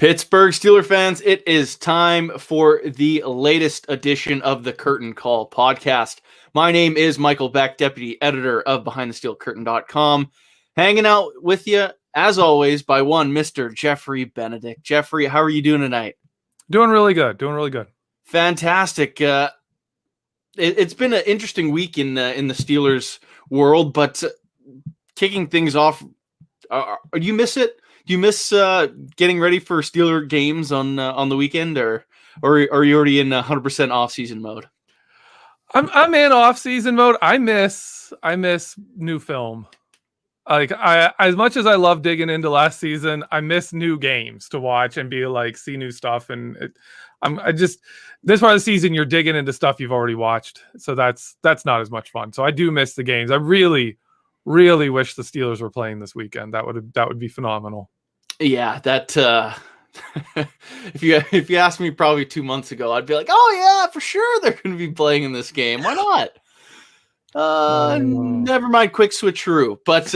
Pittsburgh Steelers fans, it is time for the latest edition of the Curtain Call podcast. My name is Michael Beck, deputy editor of BehindTheSteelCurtain.com, hanging out with you, as always, by one Mr. Geoffrey Benedict. Geoffrey, how are you doing tonight? Doing really good. Fantastic. It's been an interesting week in the Steelers world, but kicking things off, do you miss it? Do you miss getting ready for Steeler games on the weekend, or are you already in 100% off-season mode? I'm in off-season mode. I miss new film. Like as much as I love digging into last season, I miss new games to watch and be like see new stuff. And this part of the season you're digging into stuff you've already watched, so that's not as much fun. So I do miss the games. I really wish the Steelers were playing this weekend. That would be phenomenal. Yeah, that if you asked me probably 2 months ago, I'd be like, oh yeah, for sure they're going to be playing in this game. Why not? Never mind, quick switcheroo. But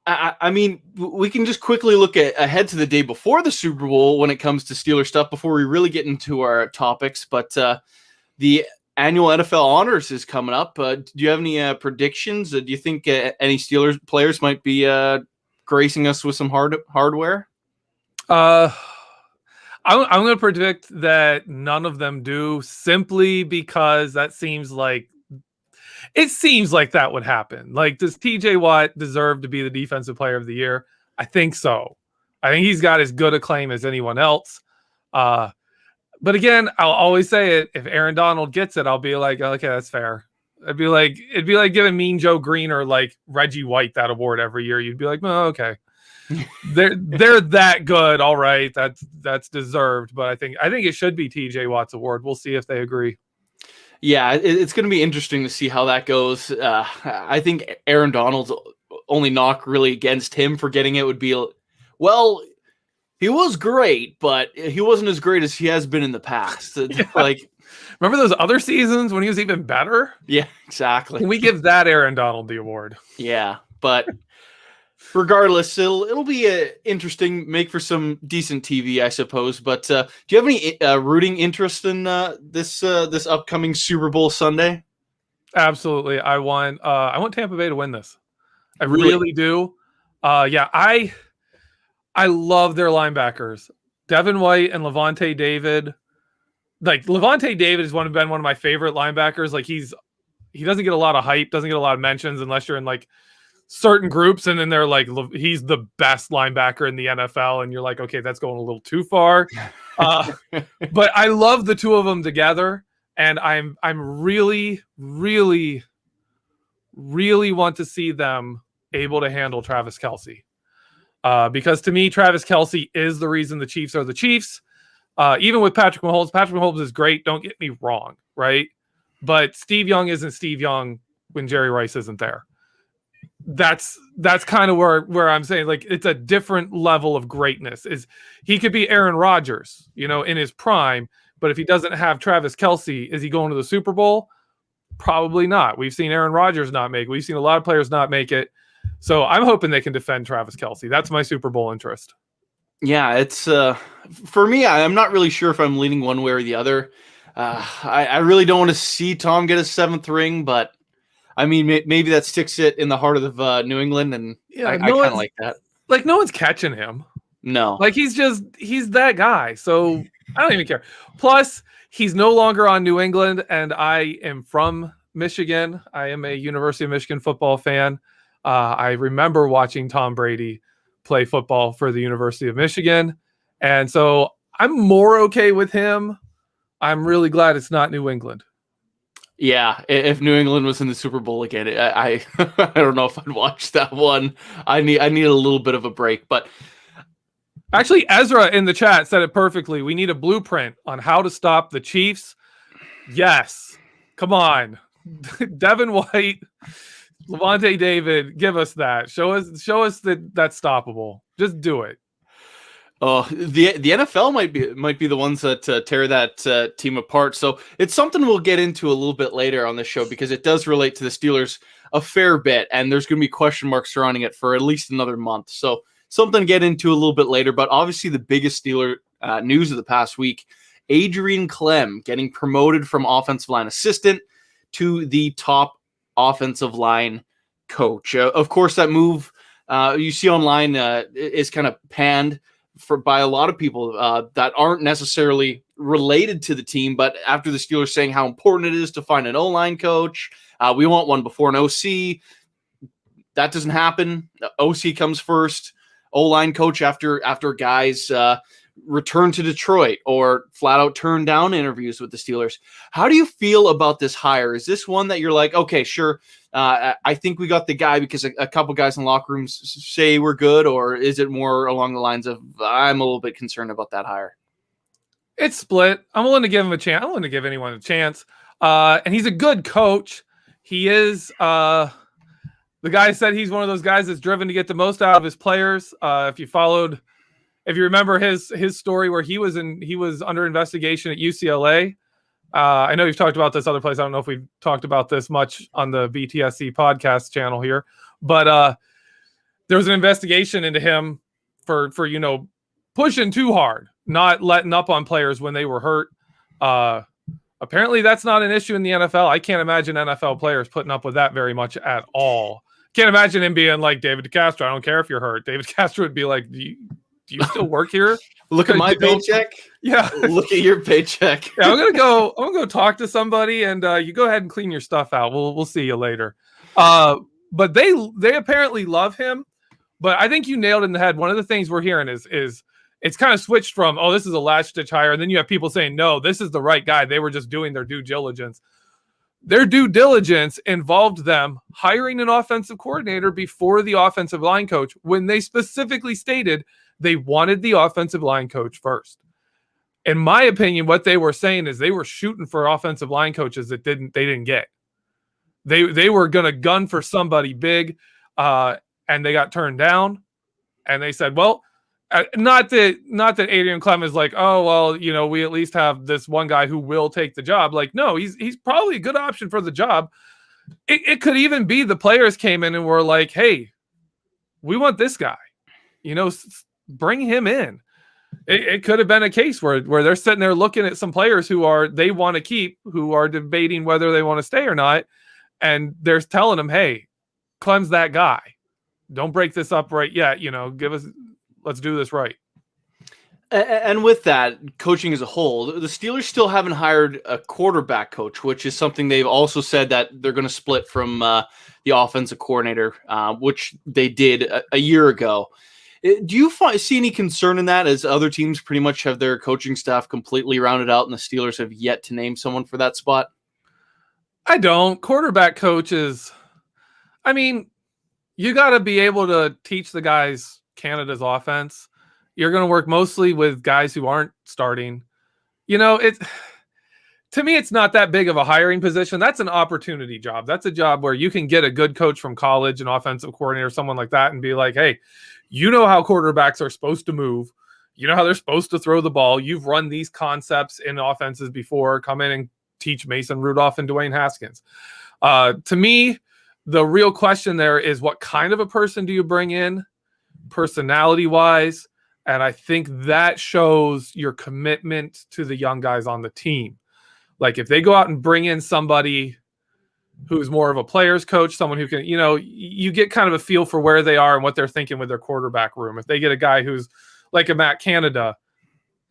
I mean, we can just quickly look ahead to the day before the Super Bowl when it comes to Steeler stuff before we really get into our topics. But the annual NFL honors is coming up. Do you have any predictions? Do you think any Steelers players might be gracing us with some hardware? I'm going to predict that none of them do, simply because that seems like that would happen. Like, does TJ Watt deserve to be the defensive player of the year? I think so. I think he's got as good a claim as anyone else. But again, I'll always say it. If Aaron Donald gets it, I'll be like, okay, that's fair. It'd be like giving Mean Joe Green or like Reggie White that award every year. You'd be like, oh, okay, they're that good. All right, that's deserved. But I think it should be TJ Watt's award. We'll see if they agree. Yeah, it's going to be interesting to see how that goes. I think Aaron Donald's only knock really against him for getting it would be, well, he was great, but he wasn't as great as he has been in the past. Yeah. Like, remember those other seasons when he was even better? Yeah, exactly. Can we give that Aaron Donald the award? Yeah, but regardless, it'll be interesting, make for some decent TV, I suppose. But do you have any rooting interest in this upcoming Super Bowl Sunday? Absolutely. I want Tampa Bay to win this. I really do. Yeah, I love their linebackers, Devin White and Levante David. Like, Levante David has been one of my favorite linebackers. Like, he doesn't get a lot of hype, doesn't get a lot of mentions unless you're in like certain groups, and then they're like, he's the best linebacker in the NFL, and you're like, okay, that's going a little too far. But I love the two of them together, and I'm really want to see them able to handle Travis Kelce. Because to me, Travis Kelce is the reason the Chiefs are the Chiefs. Even with Patrick Mahomes is great. Don't get me wrong, right? But Steve Young isn't Steve Young when Jerry Rice isn't there. That's kind of where I'm saying, like, it's a different level of greatness. Is he could be Aaron Rodgers, in his prime, but if he doesn't have Travis Kelce, is he going to the Super Bowl? Probably not. We've seen Aaron Rodgers not make it. We've seen a lot of players not make it. So I'm hoping they can defend Travis Kelce. That's my Super Bowl interest. Yeah, it's for me, I'm not really sure if I'm leaning one way or the other. I really don't want to see Tom get his 7th ring, but I mean, maybe that sticks it in the heart of New England, and yeah, I kind of like that. Like, no one's catching him. No. Like, he's that guy. So I don't even care. Plus, he's no longer on New England, and I am from Michigan. I am a University of Michigan football fan. I remember watching Tom Brady play football for the University of Michigan. And so I'm more okay with him. I'm really glad it's not New England. Yeah, if New England was in the Super Bowl again, I don't know if I'd watch that one. I need a little bit of a break. But actually, Ezra in the chat said it perfectly. We need a blueprint on how to stop the Chiefs. Yes. Come on. Devin White, Levante David, give us that. Show us that that's stoppable. Just do it. Oh, the NFL might be the ones that tear that team apart. So it's something we'll get into a little bit later on the show, because it does relate to the Steelers a fair bit, and there's going to be question marks surrounding it for at least another month. So something to get into a little bit later. But obviously the biggest Steeler news of the past week, Adrian Clem getting promoted from offensive line assistant to the top offensive line coach. Of course, that move you see online is kind of panned by a lot of people that aren't necessarily related to the team, but after the Steelers saying how important it is to find an O-line coach, we want one before an OC. That doesn't happen. OC comes first. O-line coach after guys return to Detroit or flat out turn down interviews with the Steelers. How do you feel about this hire? Is this one that you're like, okay, sure, I think we got the guy because a couple guys in locker rooms say we're good, or is it more along the lines of I'm a little bit concerned about that hire? It's split. I'm willing to give him a chance. I'm willing to give anyone a chance. And he's a good coach. He is the guy said he's one of those guys that's driven to get the most out of his players. If you remember his story where he was under investigation at UCLA. I know you've talked about this other place. I don't know if we've talked about this much on the BTSC podcast channel here, but there was an investigation into him for pushing too hard, not letting up on players when they were hurt. Apparently that's not an issue in the NFL. I can't imagine NFL players putting up with that very much at all. Can't imagine him being like David DeCastro. I don't care if you're hurt. David DeCastro would be like, do you still work here? Look at my paycheck. Yeah. Look at your paycheck. Yeah, I'm gonna go talk to somebody, and you go ahead and clean your stuff out. We'll see you later. But they apparently love him. But I think you nailed it in the head. One of the things we're hearing is it's kind of switched from, oh, this is a last ditch hire, and then you have people saying, no, this is the right guy. They were just doing their due diligence. Their due diligence involved them hiring an offensive coordinator before the offensive line coach when they specifically stated they wanted the offensive line coach first. In my opinion, what they were saying is they were shooting for offensive line coaches that they didn't get. They were going to gun for somebody big, and they got turned down. And they said, well, not that Adrian Clem is like, oh, well, we at least have this one guy who will take the job. Like, no, he's probably a good option for the job. It could even be the players came in and were like, hey, we want this guy, bring him in. It could have been a case where they're sitting there looking at some players who they want to keep, who are debating whether they want to stay or not. And they're telling them, hey, Clem's that guy. Don't break this up right yet. Let's do this right. And with that, coaching as a whole, the Steelers still haven't hired a quarterback coach, which is something they've also said that they're going to split from the offensive coordinator, which they did a year ago. Do you see any concern in that, as other teams pretty much have their coaching staff completely rounded out and the Steelers have yet to name someone for that spot? I don't. Quarterback coaches, you got to be able to teach the guys Canada's offense. You're going to work mostly with guys who aren't starting. To me, it's not that big of a hiring position. That's an opportunity job. That's a job where you can get a good coach from college, an offensive coordinator, someone like that, and be like, hey, how quarterbacks are supposed to move. You know how they're supposed to throw the ball. You've run these concepts in offenses before. Come in and teach Mason Rudolph and Dwayne Haskins. To me, the real question there is, what kind of a person do you bring in personality-wise? And I think that shows your commitment to the young guys on the team. Like, if they go out and bring in somebody who's more of a player's coach, someone who can, you get kind of a feel for where they are and what they're thinking with their quarterback room. If they get a guy who's like a Matt Canada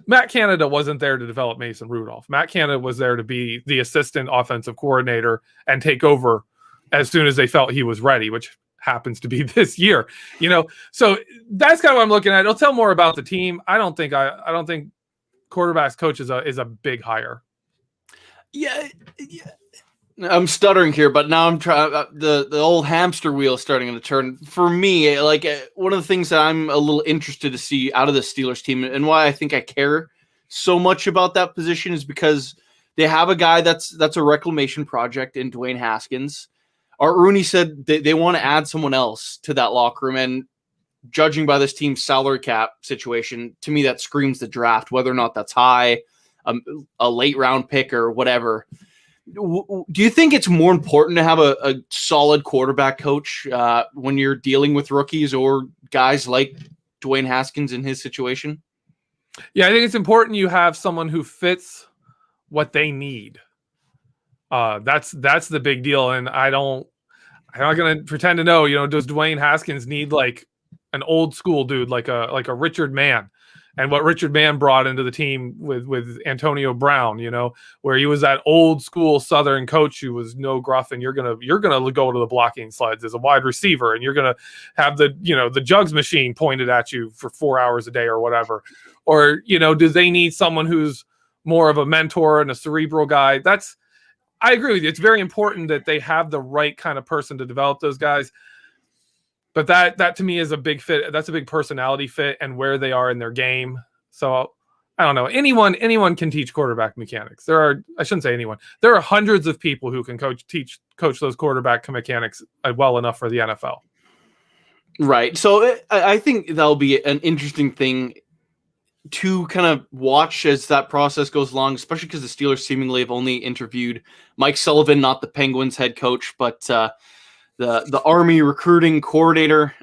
wasn't there to develop Mason Rudolph. Matt Canada was there to be the assistant offensive coordinator and take over as soon as they felt he was ready, which happens to be this year, So that's kind of what I'm looking at. It'll tell more about the team. I don't think quarterbacks coach is a big hire. Yeah. I'm stuttering here, but now I'm trying. The old hamster wheel is starting to turn for me. Like, one of the things that I'm a little interested to see out of the Steelers team, and why I think I care so much about that position, is because they have a guy that's a reclamation project in Dwayne Haskins. Art Rooney said they want to add someone else to that locker room, and judging by this team's salary cap situation, to me that screams the draft, whether or not that's high, a late round pick or whatever. Do you think it's more important to have a solid quarterback coach when you're dealing with rookies or guys like Dwayne Haskins in his situation? Yeah, I think it's important you have someone who fits what they need. That's the big deal. And I'm not going to pretend to know, does Dwayne Haskins need like an old school dude, like a Richard Mann, and what Richard Mann brought into the team with Antonio Brown, where he was that old school Southern coach who was no gruff, and you're gonna go to the blocking sleds as a wide receiver, and you're gonna have the jugs machine pointed at you for 4 hours a day or whatever. Or do they need someone who's more of a mentor and a cerebral guy? I agree with you. It's very important that they have the right kind of person to develop those guys. But that to me is a big fit. That's a big personality fit and where they are in their game. So I don't know. Anyone can teach quarterback mechanics. I shouldn't say anyone. There are hundreds of people who can coach those quarterback mechanics well enough for the NFL. Right. So I think that'll be an interesting thing to kind of watch as that process goes along, especially because the Steelers seemingly have only interviewed Mike Sullivan, not the Penguins head coach, but the Army recruiting coordinator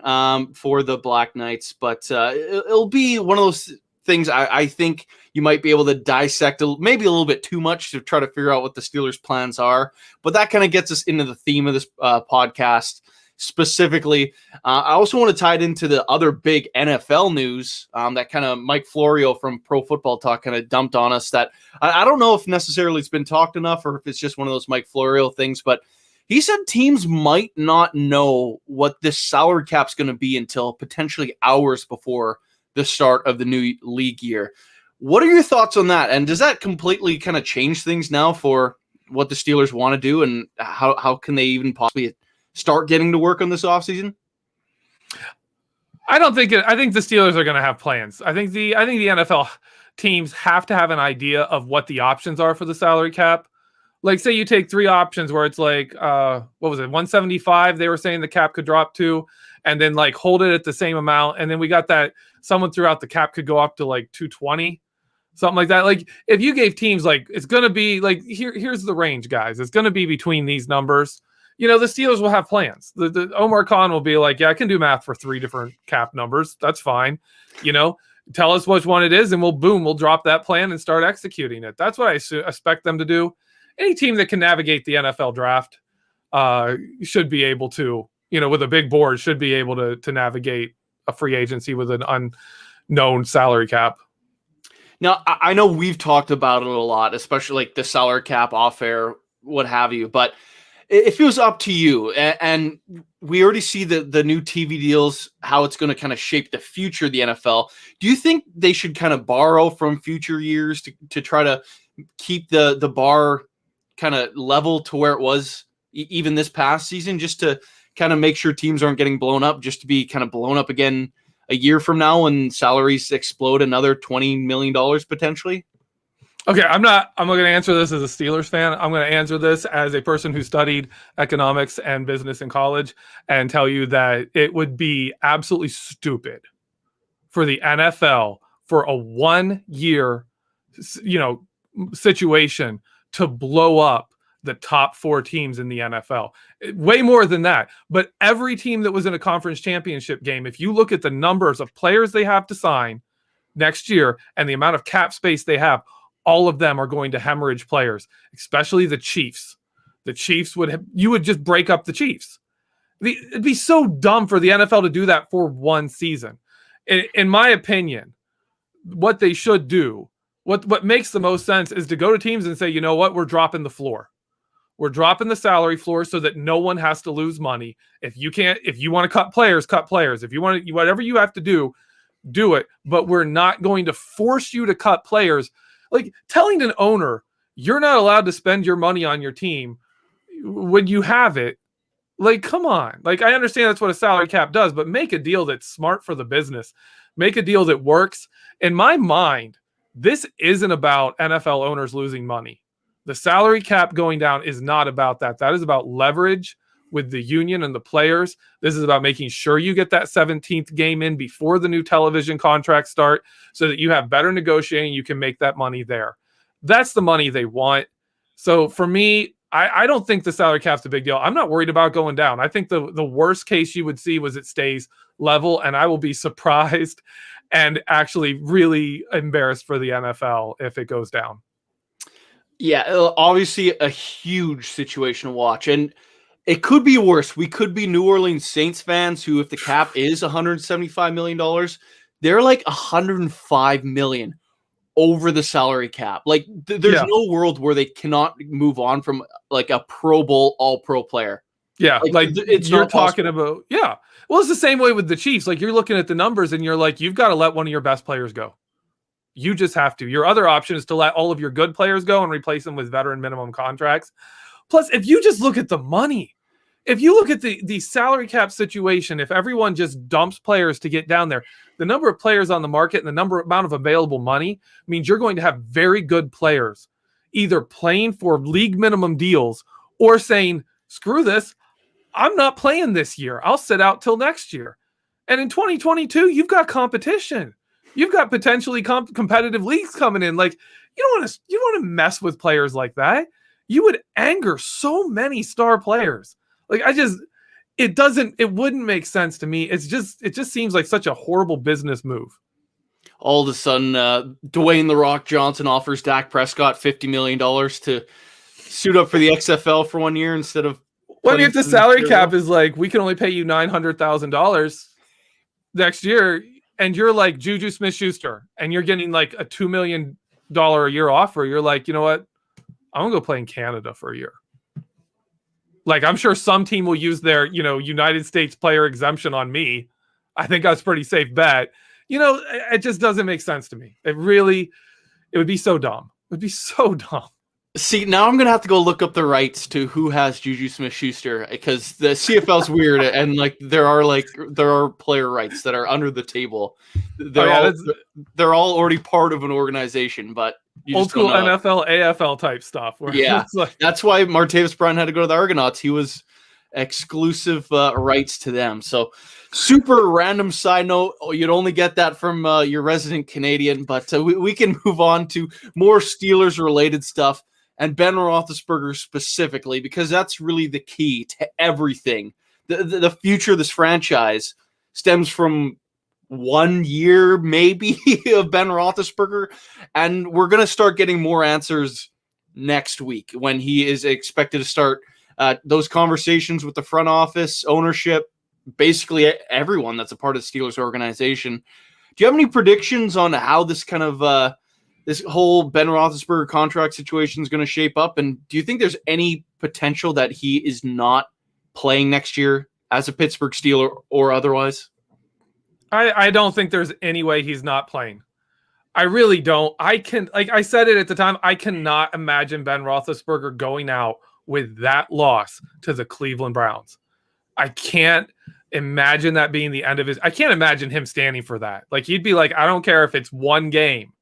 for the Black Knights. But it'll be one of those things I think you might be able to dissect maybe a little bit too much to try to figure out what the Steelers' plans are. But that kind of gets us into the theme of this podcast. Specifically, I also want to tie it into the other big NFL news that kind of Mike Florio from Pro Football Talk kind of dumped on us that I don't know if necessarily it's been talked enough or if it's just one of those Mike Florio things, but he said teams might not know what this salary cap's going to be until potentially hours before the start of the new league year. What are your thoughts on that? And does that completely kind of change things now for what the Steelers want to do, and how can they even possibly start getting to work on this offseason? I think the Steelers are going to have plans. I think the NFL teams have to have an idea of what the options are for the salary cap. Like, say you take three options where it's like, what was it, 175? They were saying the cap could drop to, and then like hold it at the same amount. And then we got that someone threw out the cap could go up to like 220, something like that. Like, if you gave teams like, it's going to be like, here's the range, guys. It's going to be between these numbers. The Steelers will have plans. The Omar Khan will be like, yeah, I can do math for three different cap numbers. That's fine. Tell us which one it is, and we'll drop that plan and start executing it. That's what I expect them to do. Any team that can navigate the NFL draft should be able to, with a big board, should be able to navigate a free agency with an unknown salary cap. Now, I know we've talked about it a lot, especially like the salary cap, off air, what have you, but if it was up to you, and we already see the new TV deals, how it's going to kind of shape the future of the NFL, do you think they should kind of borrow from future years to try to keep the bar kind of level to where it was even this past season, just to kind of make sure teams aren't getting blown up, just to be kind of blown up again a year from now when salaries explode another $20 million potentially? Okay, I'm not going to answer this as a Steelers fan. I'm going to answer this as a person who studied economics and business in college and tell you that it would be absolutely stupid for the NFL for a 1 year, situation to blow up the top four teams in the NFL. Way more than that. But every team that was in a conference championship game, if you look at the numbers of players they have to sign next year and the amount of cap space they have, all of them are going to hemorrhage players, especially the Chiefs. The Chiefs you would just break up the Chiefs. It'd be so dumb for the NFL to do that for one season. In my opinion, what they should do, what makes the most sense is to go to teams and say, you know what, we're dropping the floor. We're dropping the salary floor so that no one has to lose money. If you want to cut players, cut players. If you want to, whatever you have to do it. But we're not going to force you to cut players. Like telling an owner, you're not allowed to spend your money on your team when you have it. Like, come on. Like, I understand that's what a salary cap does, but make a deal that's smart for the business. Make a deal that works. In my mind, this isn't about NFL owners losing money. The salary cap going down is not about that. That is about leverage with the union and the players. This is about making sure you get that 17th game in before the new television contracts start so that you have better negotiating. You can make that money there. That's the money they want. So for me, I don't think the salary cap's a big deal. I'm not worried about going down. I think the worst case you would see was it stays level, and I will be surprised and actually really embarrassed for the NFL if it goes down. Yeah, obviously a huge situation to watch, and it could be worse. We could be New Orleans Saints fans who, if the cap is $175 million, they're like $105 million over the salary cap. Like there's no world where they cannot move on from like a Pro Bowl All-Pro player. Yeah, like it's you're talking about. Yeah, well, it's the same way with the Chiefs. Like you're looking at the numbers and you're like, you've got to let one of your best players go. You just have to. Your other option is to let all of your good players go and replace them with veteran minimum contracts. Plus, if you just look at the money, if you look at the salary cap situation, if everyone just dumps players to get down there, the number of players on the market and the amount of available money means you're going to have very good players either playing for league minimum deals or saying, screw this, I'm not playing this year. I'll sit out till next year. And in 2022, you've got competition. You've got potentially competitive leagues coming in. Like you don't want to mess with players like that. You would anger so many star players. Like it wouldn't make sense to me. It just seems like such a horrible business move. All of a sudden, Dwayne "The Rock" Johnson offers Dak Prescott $50 million to suit up for the XFL for 1 year instead of. Well, if the salary cap is like, we can only pay you $900,000 next year, and you're like Juju Smith-Schuster, and you're getting like a $2 million a year offer, you're like, you know what? I'm gonna go play in Canada for a year. Like, I'm sure some team will use their, United States player exemption on me. I think that's a pretty safe bet. It just doesn't make sense to me. It would be so dumb. It would be so dumb. See, now I'm going to have to go look up the rights to who has Juju Smith-Schuster because the CFL's weird and like there are player rights that are under the table. They're all already part of an organization, but old school NFL, AFL type stuff. Yeah, that's why Martavis Bryant had to go to the Argonauts. He was exclusive rights to them. So super random side note. You'd only get that from your resident Canadian, but we can move on to more Steelers related stuff. And Ben Roethlisberger specifically, because that's really the key to everything. The future of this franchise stems from 1 year, maybe, of Ben Roethlisberger. And we're going to start getting more answers next week when he is expected to start those conversations with the front office, ownership, basically everyone that's a part of the Steelers organization. Do you have any predictions on how this kind of this whole Ben Roethlisberger contract situation is going to shape up? And do you think there's any potential that he is not playing next year as a Pittsburgh Steeler or otherwise? I don't think there's any way he's not playing. I really don't. Like I said it at the time, I cannot imagine Ben Roethlisberger going out with that loss to the Cleveland Browns. I can't imagine that being the end of I can't imagine him standing for that. Like he'd be like, I don't care if it's one game.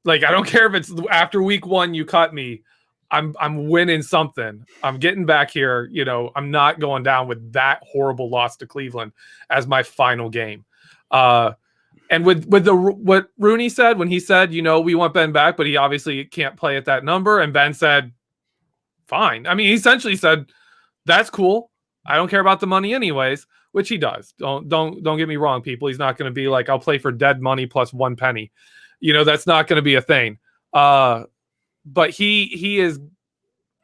Like, I don't care if it's after week 1, you cut me. I'm winning something. I'm getting back here. I'm not going down with that horrible loss to Cleveland as my final game. And with what Rooney said when he said, we want Ben back, but he obviously can't play at that number. And Ben said, fine. I mean, he essentially said, that's cool. I don't care about the money anyways, which he does. Don't get me wrong, people. He's not going to be like, I'll play for dead money plus 1 penny. That's not going to be a thing. But he is,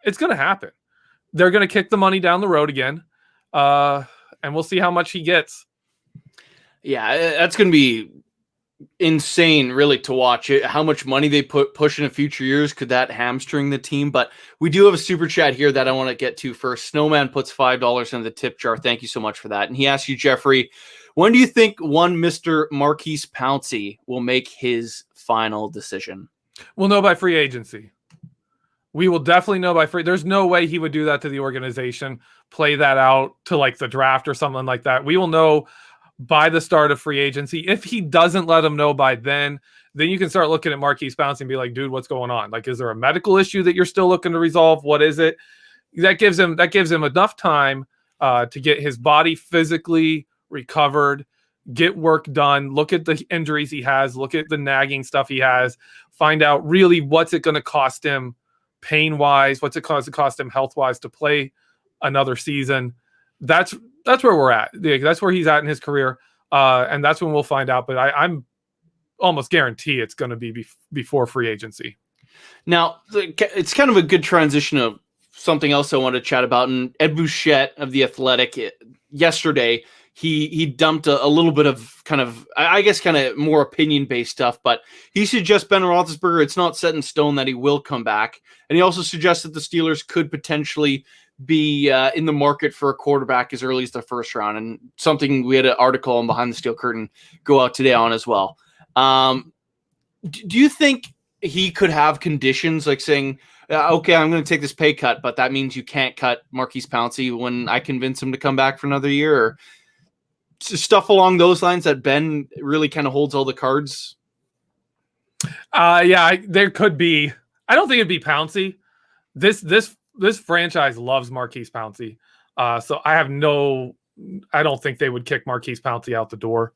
it's going to happen. They're going to kick the money down the road again. And we'll see how much he gets. Yeah, that's going to be insane, really, to watch it. How much money they push in future years. Could that hamstring the team? But we do have a super chat here that I want to get to first. Snowman puts $5 in the tip jar. Thank you so much for that. And he asks you, Geoffrey, when do you think one Mr. Marquise Pouncey will make his final decision? We'll know by free agency. We will definitely know by free. There's no way he would do that to the organization, play that out to like the draft or something like that. We will know by the start of free agency. If he doesn't let them know by then you can start looking at Marquise Pouncey and be like, dude, what's going on? Like, is there a medical issue that you're still looking to resolve? What is it? That gives him enough time to get his body physically recovered, get work done, look at the injuries he has, look at the nagging stuff he has, find out really what's it going to cost him pain wise, what's it cost him health wise to play another season. That's where we're at. That's where he's at in his career. And that's when we'll find out. But I'm almost guarantee it's going to be before free agency. Now, it's kind of a good transition of something else I want to chat about. And Ed Bouchette of The Athletic yesterday, he dumped a little bit of kind of more opinion-based stuff, but he suggests Ben Roethlisberger, it's not set in stone that he will come back. And he also suggests that the Steelers could potentially be in the market for a quarterback as early as the first round, and something we had an article on Behind the Steel Curtain go out today on as well. Do you think he could have conditions like saying, okay, I'm going to take this pay cut, but that means you can't cut Maurkice Pouncey when I convince him to come back for another year, or stuff along those lines that Ben really kind of holds all the cards? There could be. I don't think it'd be Pouncey. This franchise loves Maurkice Pouncey. So I don't think they would kick Maurkice Pouncey out the door.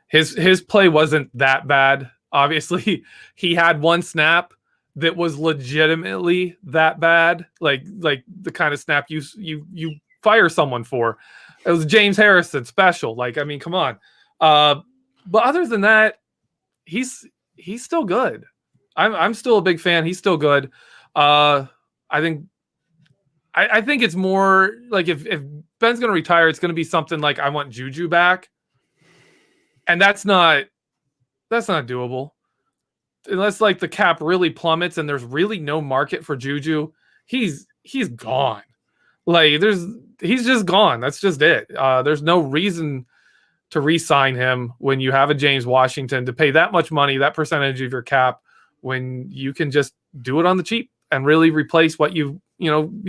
His play wasn't that bad. Obviously, he had one snap that was legitimately that bad, like the kind of snap you fire someone for. It was James Harrison special. Like, I mean, come on. But other than that, he's still good. I'm still a big fan. He's still good. I think it's more like if Ben's going to retire, it's going to be something like I want Juju back, and that's not doable unless like the cap really plummets and there's really no market for Juju. He's gone. Like he's just gone. That's just it. There's no reason to re-sign him when you have a James Washington to pay that much money, that percentage of your cap, when you can just do it on the cheap and really replace what you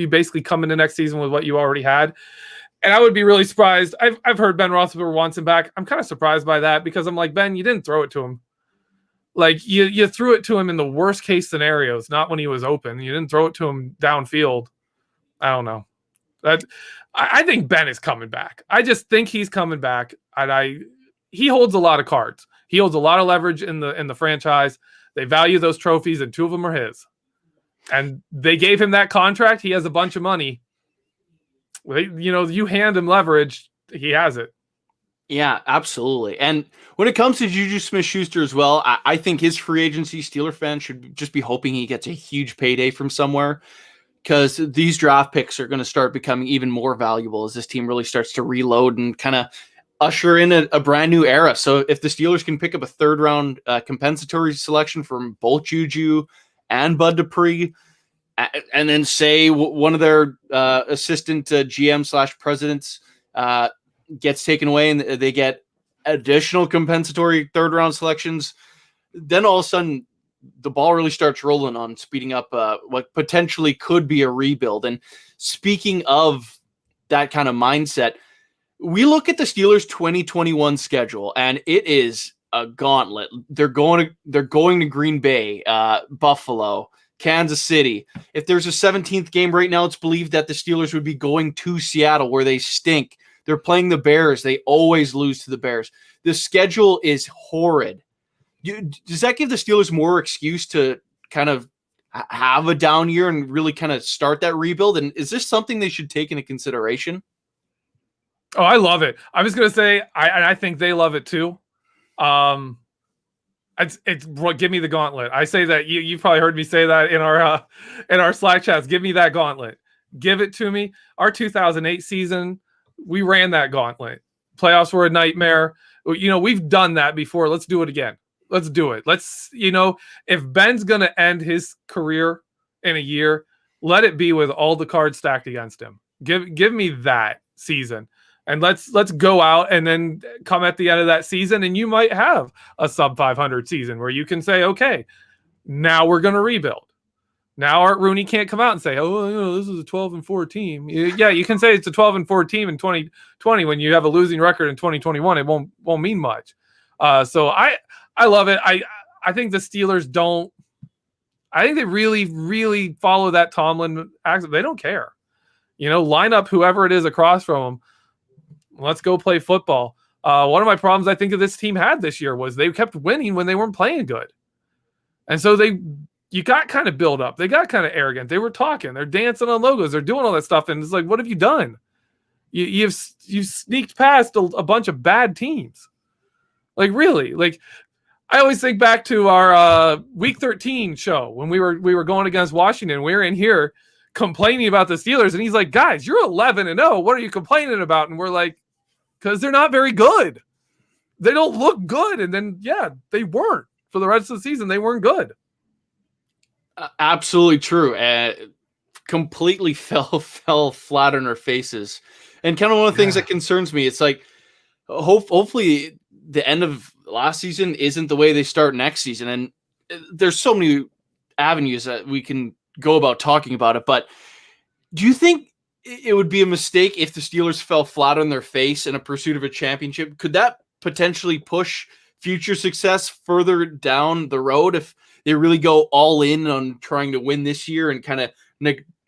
basically come into next season with what you already had. And I would be really surprised. I've heard Ben Roethlisberger wants him back. I'm kind of surprised by that because I'm like, Ben, you didn't throw it to him. Like you threw it to him in the worst case scenarios, not when he was open. You didn't throw it to him downfield. I don't know. I think Ben is coming back. I just think he's coming back. And he holds a lot of cards. He holds a lot of leverage in the franchise. They value those trophies, and two of them are his. And they gave him that contract. He has a bunch of money. You hand him leverage, he has it. Yeah, absolutely. And when it comes to Juju Smith-Schuster as well, I think his free agency, Steeler fans should just be hoping he gets a huge payday from somewhere, because these draft picks are going to start becoming even more valuable as this team really starts to reload and kind of usher in a brand new era. So if the Steelers can pick up a third round compensatory selection from both Juju and Bud Dupree, and then say one of their assistant GM / presidents gets taken away and they get additional compensatory third round selections, then all of a sudden the ball really starts rolling on speeding up what potentially could be a rebuild. And speaking of that kind of mindset, we look at the Steelers 2021 schedule and it is a gauntlet. They're going to Green Bay, Buffalo, Kansas City. If there's a 17th game right now, it's believed that the Steelers would be going to Seattle, where they stink. They're playing the Bears. They always lose to the Bears. The schedule is horrid. Does that give the Steelers more excuse to kind of have a down year and really kind of start that rebuild? And is this something they should take into consideration? Oh, I love it. I was going to say, I think they love it too. It's give me the gauntlet. I say that you've probably heard me say that in our Slack chats. Give me that gauntlet. Give it to me. Our 2008 season, we ran that gauntlet. Playoffs were a nightmare. We've done that before. Let's do it again. Let's do it. If Ben's going to end his career in a year, let it be with all the cards stacked against him. Give me that season. And let's go out and then come at the end of that season, and you might have a sub 500 season where you can say, okay, now we're going to rebuild. Now Art Rooney can't come out and say, oh, this is a 12-4 team. Yeah, you can say it's a 12-4 team in 2020 when you have a losing record in 2021. It won't mean much. So I love it. I think the Steelers don't. I think they really, really follow that Tomlin accent. They don't care. Line up whoever it is across from them. Let's go play football. One of my problems I think of this team had this year was they kept winning when they weren't playing good. And so they you got kind of built up. They got kind of arrogant. They were talking. They're dancing on logos. They're doing all that stuff. And it's like, what have you done? You've sneaked past a bunch of bad teams. Like, really? Like, I always think back to our Week 13 show when we were going against Washington. We were in here complaining about the Steelers. And he's like, guys, you're 11-0. What are you complaining about? And we're like, because they're not very good. They don't look good. And then, yeah, they weren't. For the rest of the season, they weren't good. Absolutely true. Completely fell flat on our faces. And kind of one of the things that concerns me, it's like, hopefully the end of last season isn't the way they start next season. And there's so many avenues that we can go about talking about it. But do you think it would be a mistake if the Steelers fell flat on their face in a pursuit of a championship? Could that potentially push future success further down the road if they really go all in on trying to win this year and kind of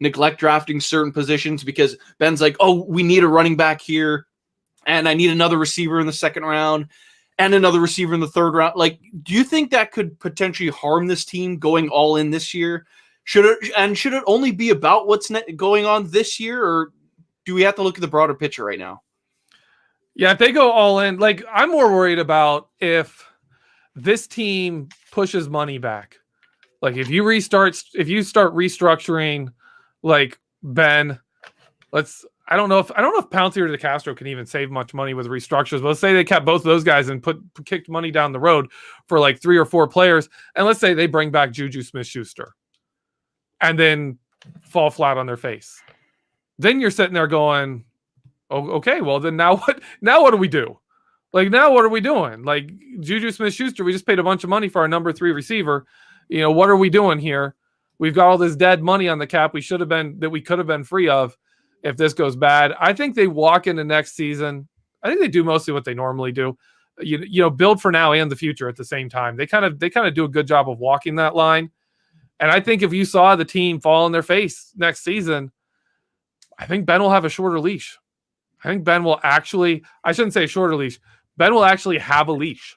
neglect drafting certain positions because Ben's like, oh, we need a running back here and I need another receiver in the second round and another receiver in the third round? Like, do you think that could potentially harm this team going all in this year? Should it only be about what's going on this year, or do we have to look at the broader picture right now? Yeah, if they go all in, like, I'm more worried about if this team pushes money back. Like, if you start restructuring, like, Ben, I don't know if Pouncey or DeCastro can even save much money with restructures. But let's say they kept both of those guys and kicked money down the road for like 3 or 4 players, and let's say they bring back Juju Smith-Schuster, and then fall flat on their face. Then you're sitting there going, oh, okay, well then now what? Now what do we do? Like, now what are we doing? Like, Juju Smith-Schuster, we just paid a bunch of money for our number 3 receiver. What are we doing here? We've got all this dead money on the cap we could have been free of if this goes bad. I think they walk into next season. I think they do mostly what they normally do. Build for now and the future at the same time. They kind of do a good job of walking that line. And I think if you saw the team fall on their face next season, I think Ben will have a shorter leash. I think Ben will actually, I shouldn't say a shorter leash, Ben will actually have a leash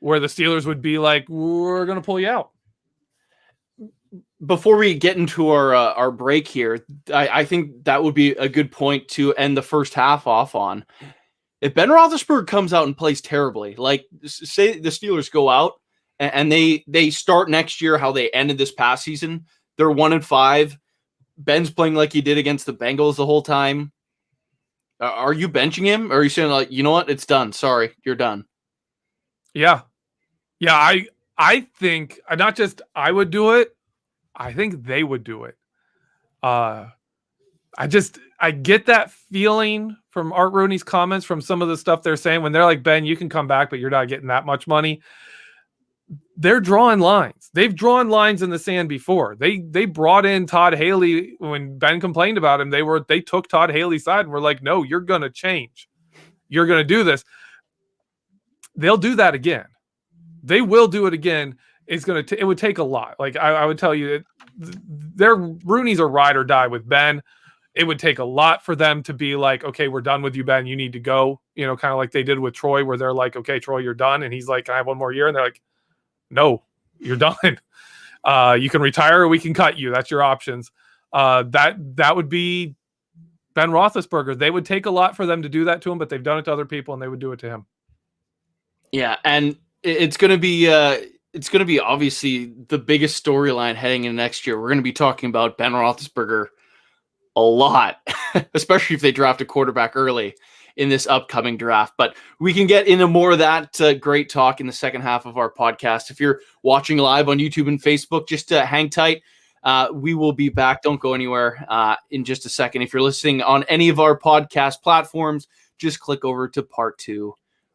where the Steelers would be like, we're going to pull you out. Before we get into our break here, I think that would be a good point to end the first half off on. If Ben Roethlisberger comes out and plays terribly, like say the Steelers go out and they start next year how they ended this past season, they're 1-5. Ben's playing like he did against the Bengals the whole time. Are you benching him? Or are you saying, like, you know what? It's done. Sorry, you're done. Yeah. I think not just I would do it. I think they would do it. I get that feeling from Art Rooney's comments, from some of the stuff they're saying when they're like, Ben, you can come back, but you're not getting that much money. They're drawing lines. They've drawn lines in the sand before. They brought in Todd Haley when Ben complained about him. They took Todd Haley's side and were like, no, you're going to change. You're going to do this. They'll do that again. They will do it again. It would take a lot. Like I would tell you, Rooney's a ride or die with Ben. It would take a lot for them to be like, okay, we're done with you, Ben. You need to go. Kind of like they did with Troy, where they're like, okay, Troy, you're done. And he's like, can I have one more year? And they're like, no, you're done. You can retire or we can cut you. That's your options. That would be Ben Roethlisberger. They would take a lot for them to do that to him, but they've done it to other people and they would do it to him. Yeah. And it's going to be obviously the biggest storyline heading into next year. We're going to be talking about Ben Roethlisberger a lot, especially if they draft a quarterback early in this upcoming draft. But we can get into more of that great talk in the second half of our podcast. If you're watching live on YouTube and Facebook, just hang tight. We will be back. Don't go anywhere in just a second. If you're listening on any of our podcast platforms, just click over to part 2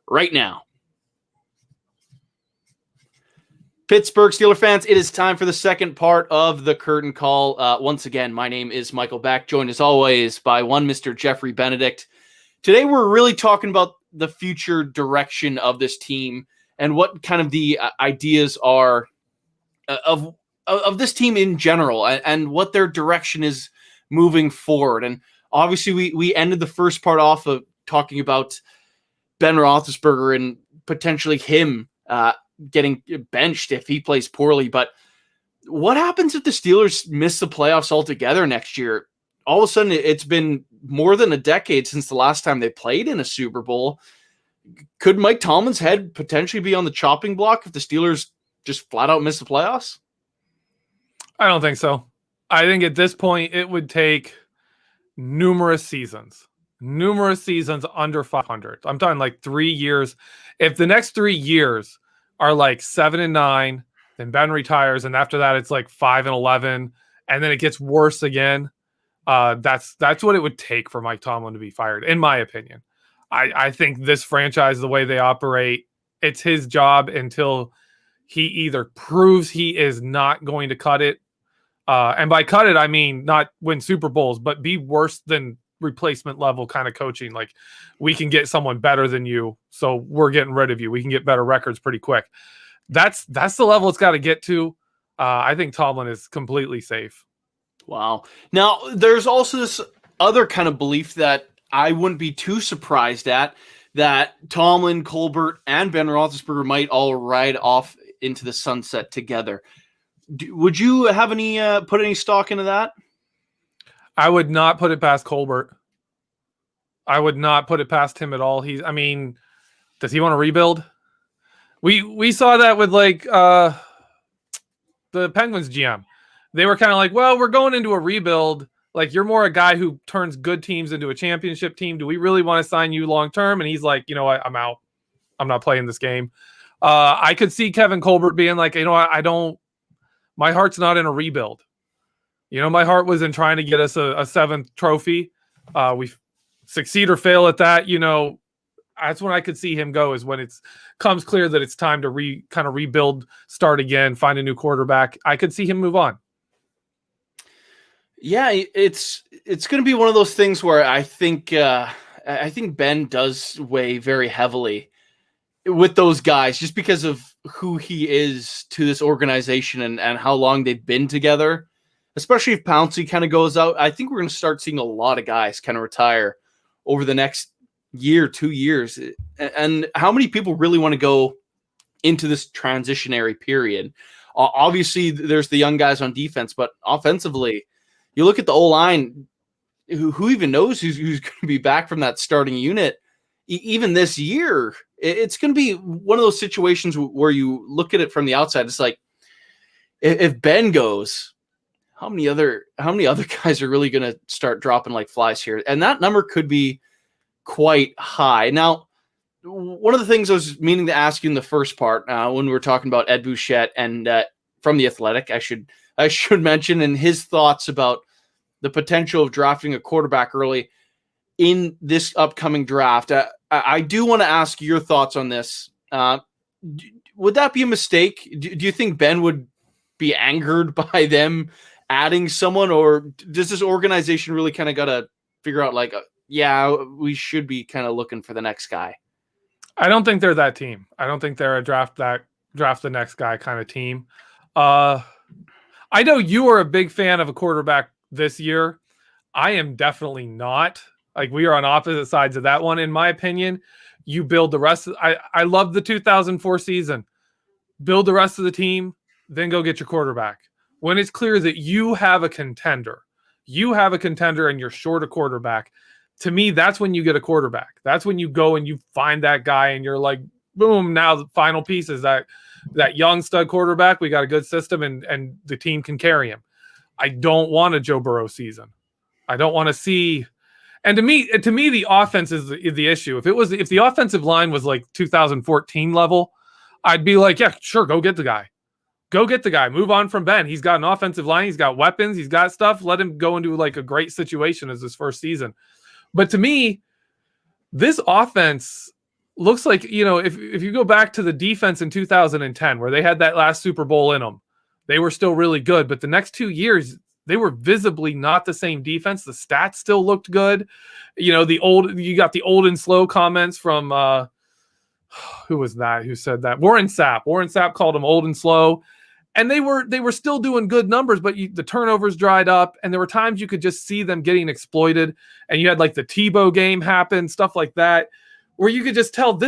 right now. Pittsburgh Steelers fans, it is time for the second part of the curtain call. Once again, my name is Michael Beck, joined as always by one Mr. Geoffrey Benedict. Today, we're really talking about the future direction of this team and what kind of the ideas are of this team in general and what their direction is moving forward. And obviously, we ended the first part off of talking about Ben Roethlisberger and potentially him getting benched if he plays poorly. But What happens if the Steelers miss the playoffs altogether next year? All of a sudden, it's been more than a decade since the last time they played in a Super Bowl. Could Mike Tomlin's head potentially be on the chopping block if the Steelers just flat out miss the playoffs? I don't think so. I think at this point it would take numerous seasons under 500. I'm talking like 3 years. If the next 3 years are like 7-9, then Ben retires, and after that it's like 5-11, and then it gets worse again. That's what it would take for Mike Tomlin to be fired, in my opinion. I think this franchise, the way they operate, it's his job until he either proves he is not going to cut it. And by cut it, I mean not win Super Bowls, but be worse than replacement level kind of coaching. Like, we can get someone better than you, so we're getting rid of you. We can get better records pretty quick. That's the level it's got to get to. I think Tomlin is completely safe. Wow. Now, there's also this other kind of belief that I wouldn't be too surprised at, that Tomlin, Colbert, and Ben Roethlisberger might all ride off into the sunset together. Would you have any put any stock into that? I would not put it past Colbert. I would not put it past him at all. Does he want to rebuild? We saw that with like the Penguins GM. They were kind of like, well, we're going into a rebuild. Like, you're more a guy who turns good teams into a championship team. Do we really want to sign you long term? And he's like, you know what? I'm out. I'm not playing this game. I could see Kevin Colbert being like, you know what? My heart's not in a rebuild. You know, my heart was in trying to get us a seventh trophy. We succeed or fail at that. You know, that's when I could see him go, is when it comes clear that it's time to kind of rebuild, start again, find a new quarterback. I could see him move on. Yeah, it's going to be one of those things where I think Ben does weigh very heavily with those guys, just because of who he is to this organization and how long they've been together. Especially if Pouncey kind of goes out, I think we're going to start seeing a lot of guys kind of retire over the next year, 2 years. And how many people really want to go into this transitionary period? Obviously, there's the young guys on defense, but offensively, you look at the O-line, who even knows who's going to be back from that starting unit even this year. It's going to be one of those situations where you look at it from the outside. It's like, if Ben goes, how many other guys are really going to start dropping like flies here? And that number could be quite high. Now, one of the things I was meaning to ask you in the first part, when we were talking about Ed Bouchette and from The Athletic, I should mention, and his thoughts about the potential of drafting a quarterback early in this upcoming draft. I do want to ask your thoughts on this. Would that be a mistake? Do you think Ben would be angered by them adding someone, or does this organization really kind of got to figure out like, yeah, we should be kind of looking for the next guy? I don't think they're that team. I don't think they're a draft the next guy kind of team. I know you are a big fan of a quarterback this year. I am definitely not. Like, we are on opposite sides of that one. In my opinion, you build the rest of, I love the 2004 season. Build the rest of the team, then go get your quarterback. When it's clear that you have a contender and you're short a quarterback, to me, that's when you get a quarterback. That's when you go and you find that guy and you're like, boom, now the final piece is that young stud quarterback. We got a good system and the team can carry him. I don't want a Joe Burrow season. I don't want to see. And to me, the offense is the issue. If the offensive line was like 2014 level, I'd be like, yeah, sure, go get the guy. Go get the guy. Move on from Ben. He's got an offensive line. He's got weapons. He's got stuff. Let him go into like a great situation as his first season. But to me, this offense looks like, you know, if you go back to the defense in 2010, where they had that last Super Bowl in them, they were still really good. But the next 2 years, they were visibly not the same defense. The stats still looked good. You know, you got the old and slow comments from, who was that? Who said that? Warren Sapp. Warren Sapp called them old and slow. And they were still doing good numbers, but the turnovers dried up, and there were times you could just see them getting exploited. And you had like the Tebow game happen, stuff like that, where you could just tell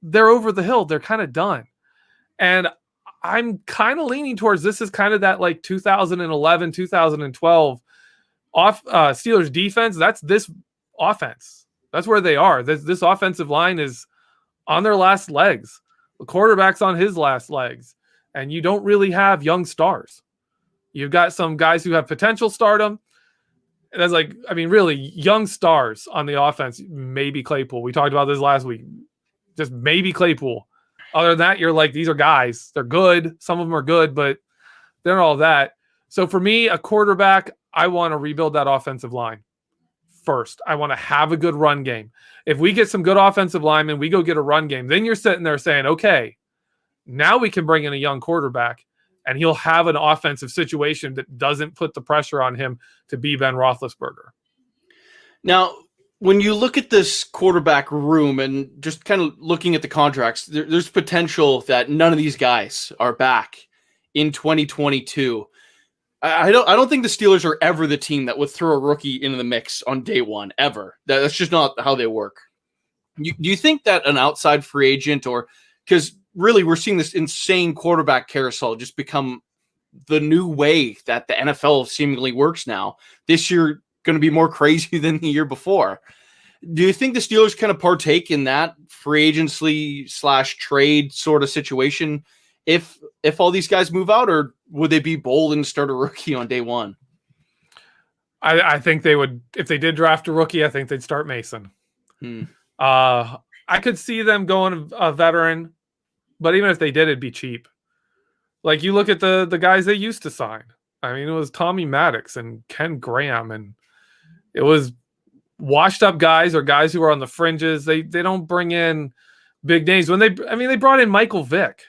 they're over the hill. They're kind of done. And I'm kind of leaning towards this is kind of that like 2011, 2012 Steelers defense. That's this offense. That's where they are. This offensive line is on their last legs. The quarterback's on his last legs. And you don't really have young stars. You've got some guys who have potential stardom. And that's like, I mean, really young stars on the offense. Maybe Claypool. We talked about this last week. Just maybe Claypool. Other than that, you're like, these are guys. They're good. Some of them are good, but they're all that. So for me, a quarterback, I want to rebuild that offensive line first. I want to have a good run game. If we get some good offensive linemen, we go get a run game. Then you're sitting there saying, okay, now we can bring in a young quarterback and he'll have an offensive situation that doesn't put the pressure on him to be Ben Roethlisberger. Now, when you look at this quarterback room and just kind of looking at the contracts, there's potential that none of these guys are back in 2022. I don't think the Steelers are ever the team that would throw a rookie into the mix on day one, ever. That's just not how they work. Do you think that an outside free agent, or because really we're seeing this insane quarterback carousel just become the new way that the NFL seemingly works now? This year going to be more crazy than the year before. Do you think the Steelers kind of partake in that free agency / trade sort of situation if all these guys move out, or would they be bold and start a rookie on day one? I think they would. If they did draft a rookie, I think they'd start Mason. I could see them going a veteran, but even if they did, it'd be cheap. Like you look at the guys they used to sign. I mean, it was Tommy Maddox and Ken Graham, and it was washed up guys or guys who are on the fringes. They don't bring in big names. They brought in Michael Vick.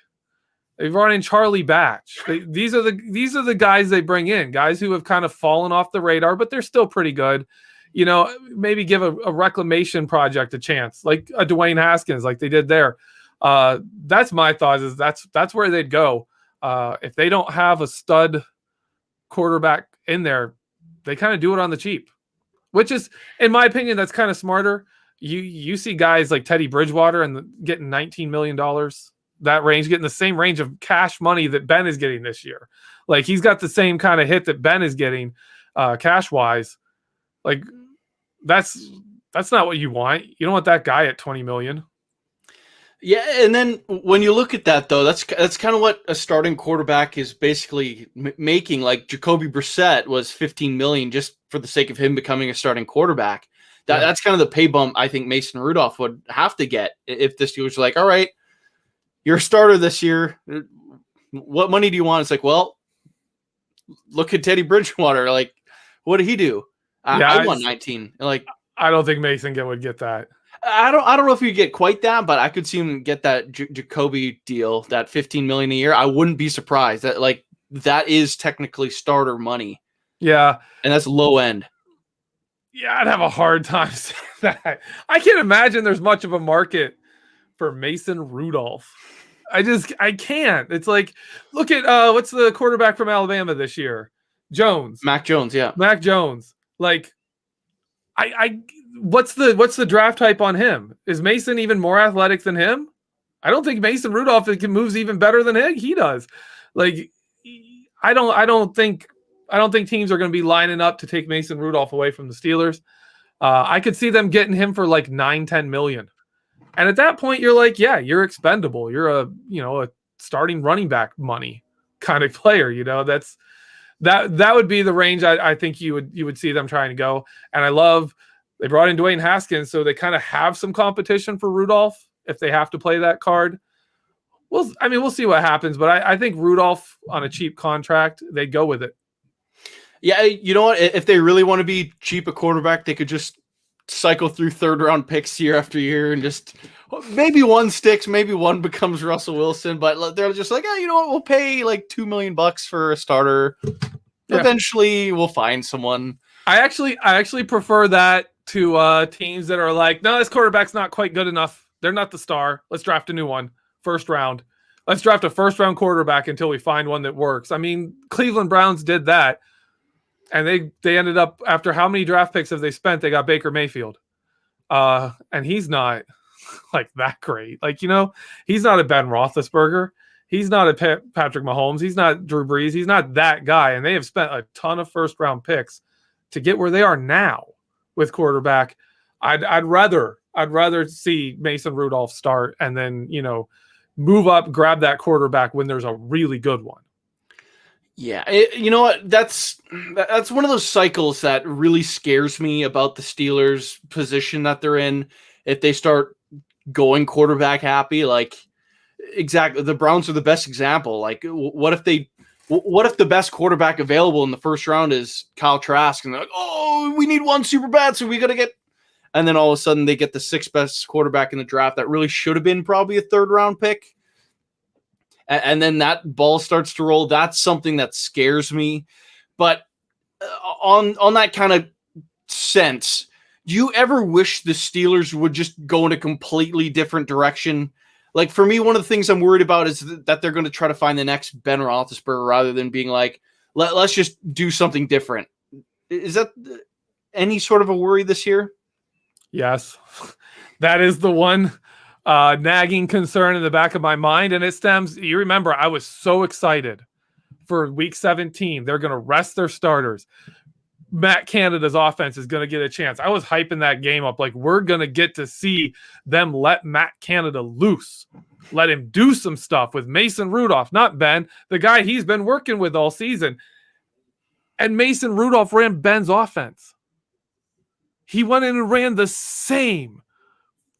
They brought in Charlie Batch. These are the guys they bring in, guys who have kind of fallen off the radar, but they're still pretty good. You know, maybe give a reclamation project a chance, like a Dwayne Haskins, like they did there. That's my thought. Is that's where they'd go. If they don't have a stud quarterback in there, they kind of do it on the cheap, which is, in my opinion, that's kind of smarter. You see guys like Teddy Bridgewater and getting $19 million. That range, getting the same range of cash money that Ben is getting this year. Like he's got the same kind of hit that Ben is getting cash wise. Like that's not what you want. You don't want that guy at 20 million. Yeah. And then when you look at that though, that's kind of what a starting quarterback is basically making. Like Jacoby Brissett was 15 million just for the sake of him becoming a starting quarterback. That's kind of the pay bump I think Mason Rudolph would have to get if the Steelers are like, all right, you're a starter this year. What money do you want? It's like, well, look at Teddy Bridgewater. Like, what did he do? I won 19. Like, I don't think Mason would get that. I don't know if you get quite that, but I could see him get that Jacoby deal, that 15 million a year. I wouldn't be surprised. That is technically starter money. Yeah, and that's low end. Yeah, I'd have a hard time saying that. I can't imagine there's much of a market for Mason Rudolph. I can't. It's like, look at what's the quarterback from Alabama this year? Jones. Mac Jones, yeah. Mac Jones. Like, what's the draft type on him? Is Mason even more athletic than him? I don't think Mason Rudolph moves even better than he does. Like, I don't think teams are going to be lining up to take Mason Rudolph away from the Steelers. I could see them getting him for like 9-10 million. And at that point, you're like, yeah, you're expendable. You're a starting running back money kind of player. You know, that would be the range I think you would see them trying to go. And I love they brought in Dwayne Haskins, so they kind of have some competition for Rudolph if they have to play that card. We'll see what happens, but I think Rudolph on a cheap contract, they'd go with it. Yeah, you know what? If they really want to be cheap a quarterback, they could just cycle through third-round picks year after year and just maybe one sticks, maybe one becomes Russell Wilson, but they're just like, you know what? We'll pay like $2 million for a starter. Yeah. Eventually, we'll find someone. I actually prefer that to teams that are like, no, this quarterback's not quite good enough. They're not the star. Let's draft a new one. First round. Let's draft a first-round quarterback until we find one that works. I mean, Cleveland Browns did that. And they ended up, after how many draft picks have they spent? They got Baker Mayfield. And he's not like that great. Like, you know, he's not a Ben Roethlisberger. He's not a Patrick Mahomes. He's not Drew Brees. He's not that guy. And they have spent a ton of first-round picks to get where they are now with quarterback. I'd rather see Mason Rudolph start and then, move up, grab that quarterback when there's a really good one. Yeah, you know what? That's one of those cycles that really scares me about the Steelers' position that they're in. If they start going quarterback happy, like exactly, the Browns are the best example. Like, what if the best quarterback available in the first round is Kyle Trask, and they're like, oh, we need one super bad, so we got to get. And then all of a sudden they get the sixth best quarterback in the draft that really should have been probably a third round pick. And then that ball starts to roll. That's something that scares me. But on that kind of sense, do you ever wish the Steelers would just go in a completely different direction? Like, for me, one of the things I'm worried about is that they're going to try to find the next Ben Roethlisberger rather than being like, let's just do something different. Is that any sort of a worry this year? Yes. That is the one nagging concern in the back of my mind. And it stems, you remember, I was so excited for week 17. They're going to rest their starters. Matt Canada's offense is going to get a chance. I was hyping that game up. Like, we're going to get to see them let Matt Canada loose. Let him do some stuff with Mason Rudolph, not Ben, the guy he's been working with all season. And Mason Rudolph ran Ben's offense. He went in and ran the same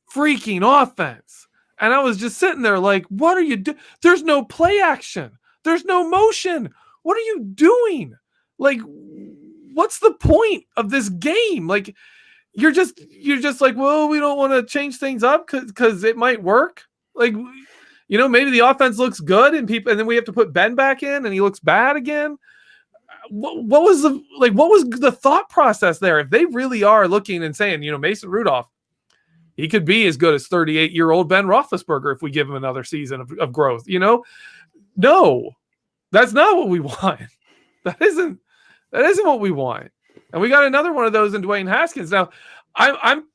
freaking offense. And I was just sitting there like, what are you doing? There's no play action. There's no motion. What are you doing? Like, what's the point of this game? Like, you're just like, well, we don't want to change things up because it might work. Like, maybe the offense looks good and then we have to put Ben back in and he looks bad again. What was the thought process there? If they really are looking and saying, Mason Rudolph, he could be as good as 38-year-old Ben Roethlisberger if we give him another season of growth. No, that's not what we want. That isn't what we want. And we got another one of those in Dwayne Haskins. Now, I'm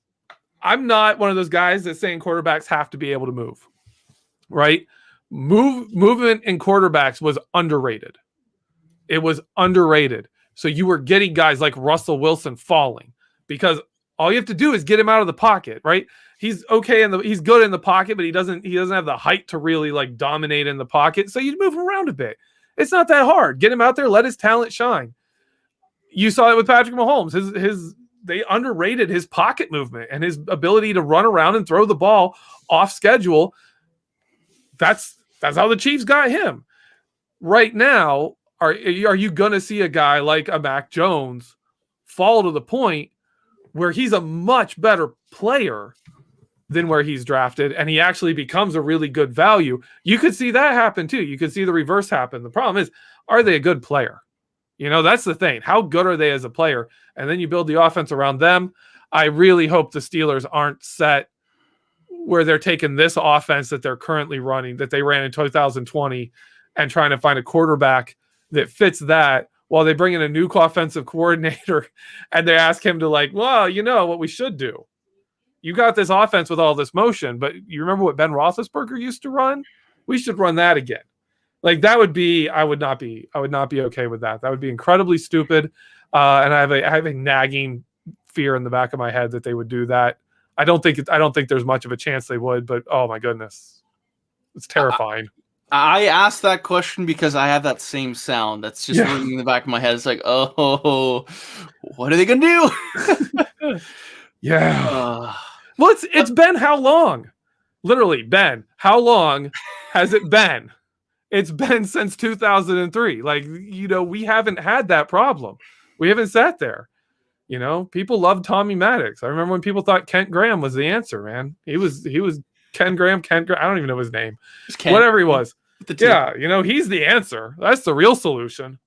not one of those guys that's saying quarterbacks have to be able to move, right? Movement in quarterbacks was underrated. It was underrated. So you were getting guys like Russell Wilson falling because all you have to do is get him out of the pocket, right? He's okay he's good in the pocket, but he doesn't have the height to really like dominate in the pocket. So you move him around a bit. It's not that hard. Get him out there, let his talent shine. You saw it with Patrick Mahomes. They underrated his pocket movement and his ability to run around and throw the ball off schedule. That's how the Chiefs got him. Right now, are you going to see a guy like a Mac Jones fall to the point where he's a much better player than where he's drafted and he actually becomes a really good value? You could see that happen too. You could see the reverse happen. The problem is, are they a good player? That's the thing. How good are they as a player? And then you build the offense around them. I really hope the Steelers aren't set where they're taking this offense that they're currently running, that they ran in 2020, and trying to find a quarterback that fits that while they bring in a new offensive coordinator and they ask him to what we should do. You got this offense with all this motion, but you remember what Ben Roethlisberger used to run? We should run that again. Like, that would be, I would not be okay with that. That would be incredibly stupid. And I have a nagging fear in the back of my head that they would do that. I don't think there's much of a chance they would, but oh my goodness, it's terrifying. I asked that question because I have that same sound that's just ringing in the back of my head. It's like, oh, what are they gonna do? Yeah. Well, it's been how long? Literally, Ben, how long has it been? It's been since 2003. Like, we haven't had that problem. We haven't sat there. People love Tommy Maddox. I remember when people thought Kent Graham was the answer, man. He was Ken Graham. I don't even know his name. Whatever he was. Yeah, he's the answer. That's the real solution.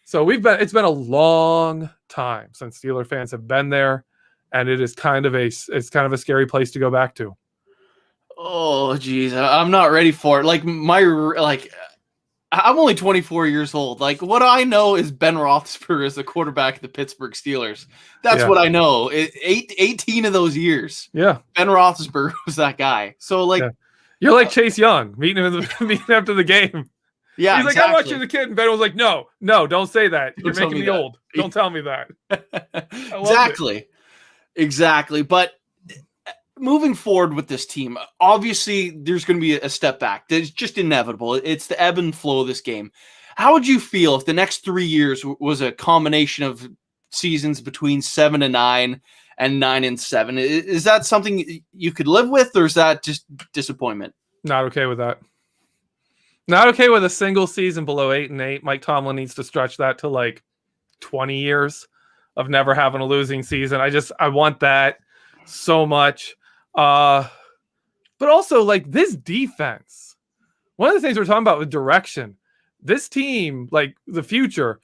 So it's been a long time since Steeler fans have been there, and it is kind of a scary place to go back to. Oh, geez, I'm not ready for it. I'm only 24 years old. Like, what I know is Ben Roethlisberger is the quarterback of the Pittsburgh Steelers. That's what I know. 18 of those years. Yeah. Ben Roethlisberger was that guy. So, You're like Chase Young meeting him meeting after the game. Yeah, he's like, exactly. I watched you as a kid, and Ben was like, no, don't say that. You're Don't making me old. Don't tell me that. Exactly. But moving forward with this team, obviously there's going to be a step back. It's just inevitable. It's the ebb and flow of this game. How would you feel if the next 3 years was a combination of seasons between 7-9 and 9-7? Is that something you could live with, or is that just disappointment? Not okay with that. Not okay with a single season below 8-8. Mike Tomlin needs to stretch that to like 20 years of never having a losing season. I want that so much. But also, like, this defense, one of the things we're talking about with direction, this team, like, the future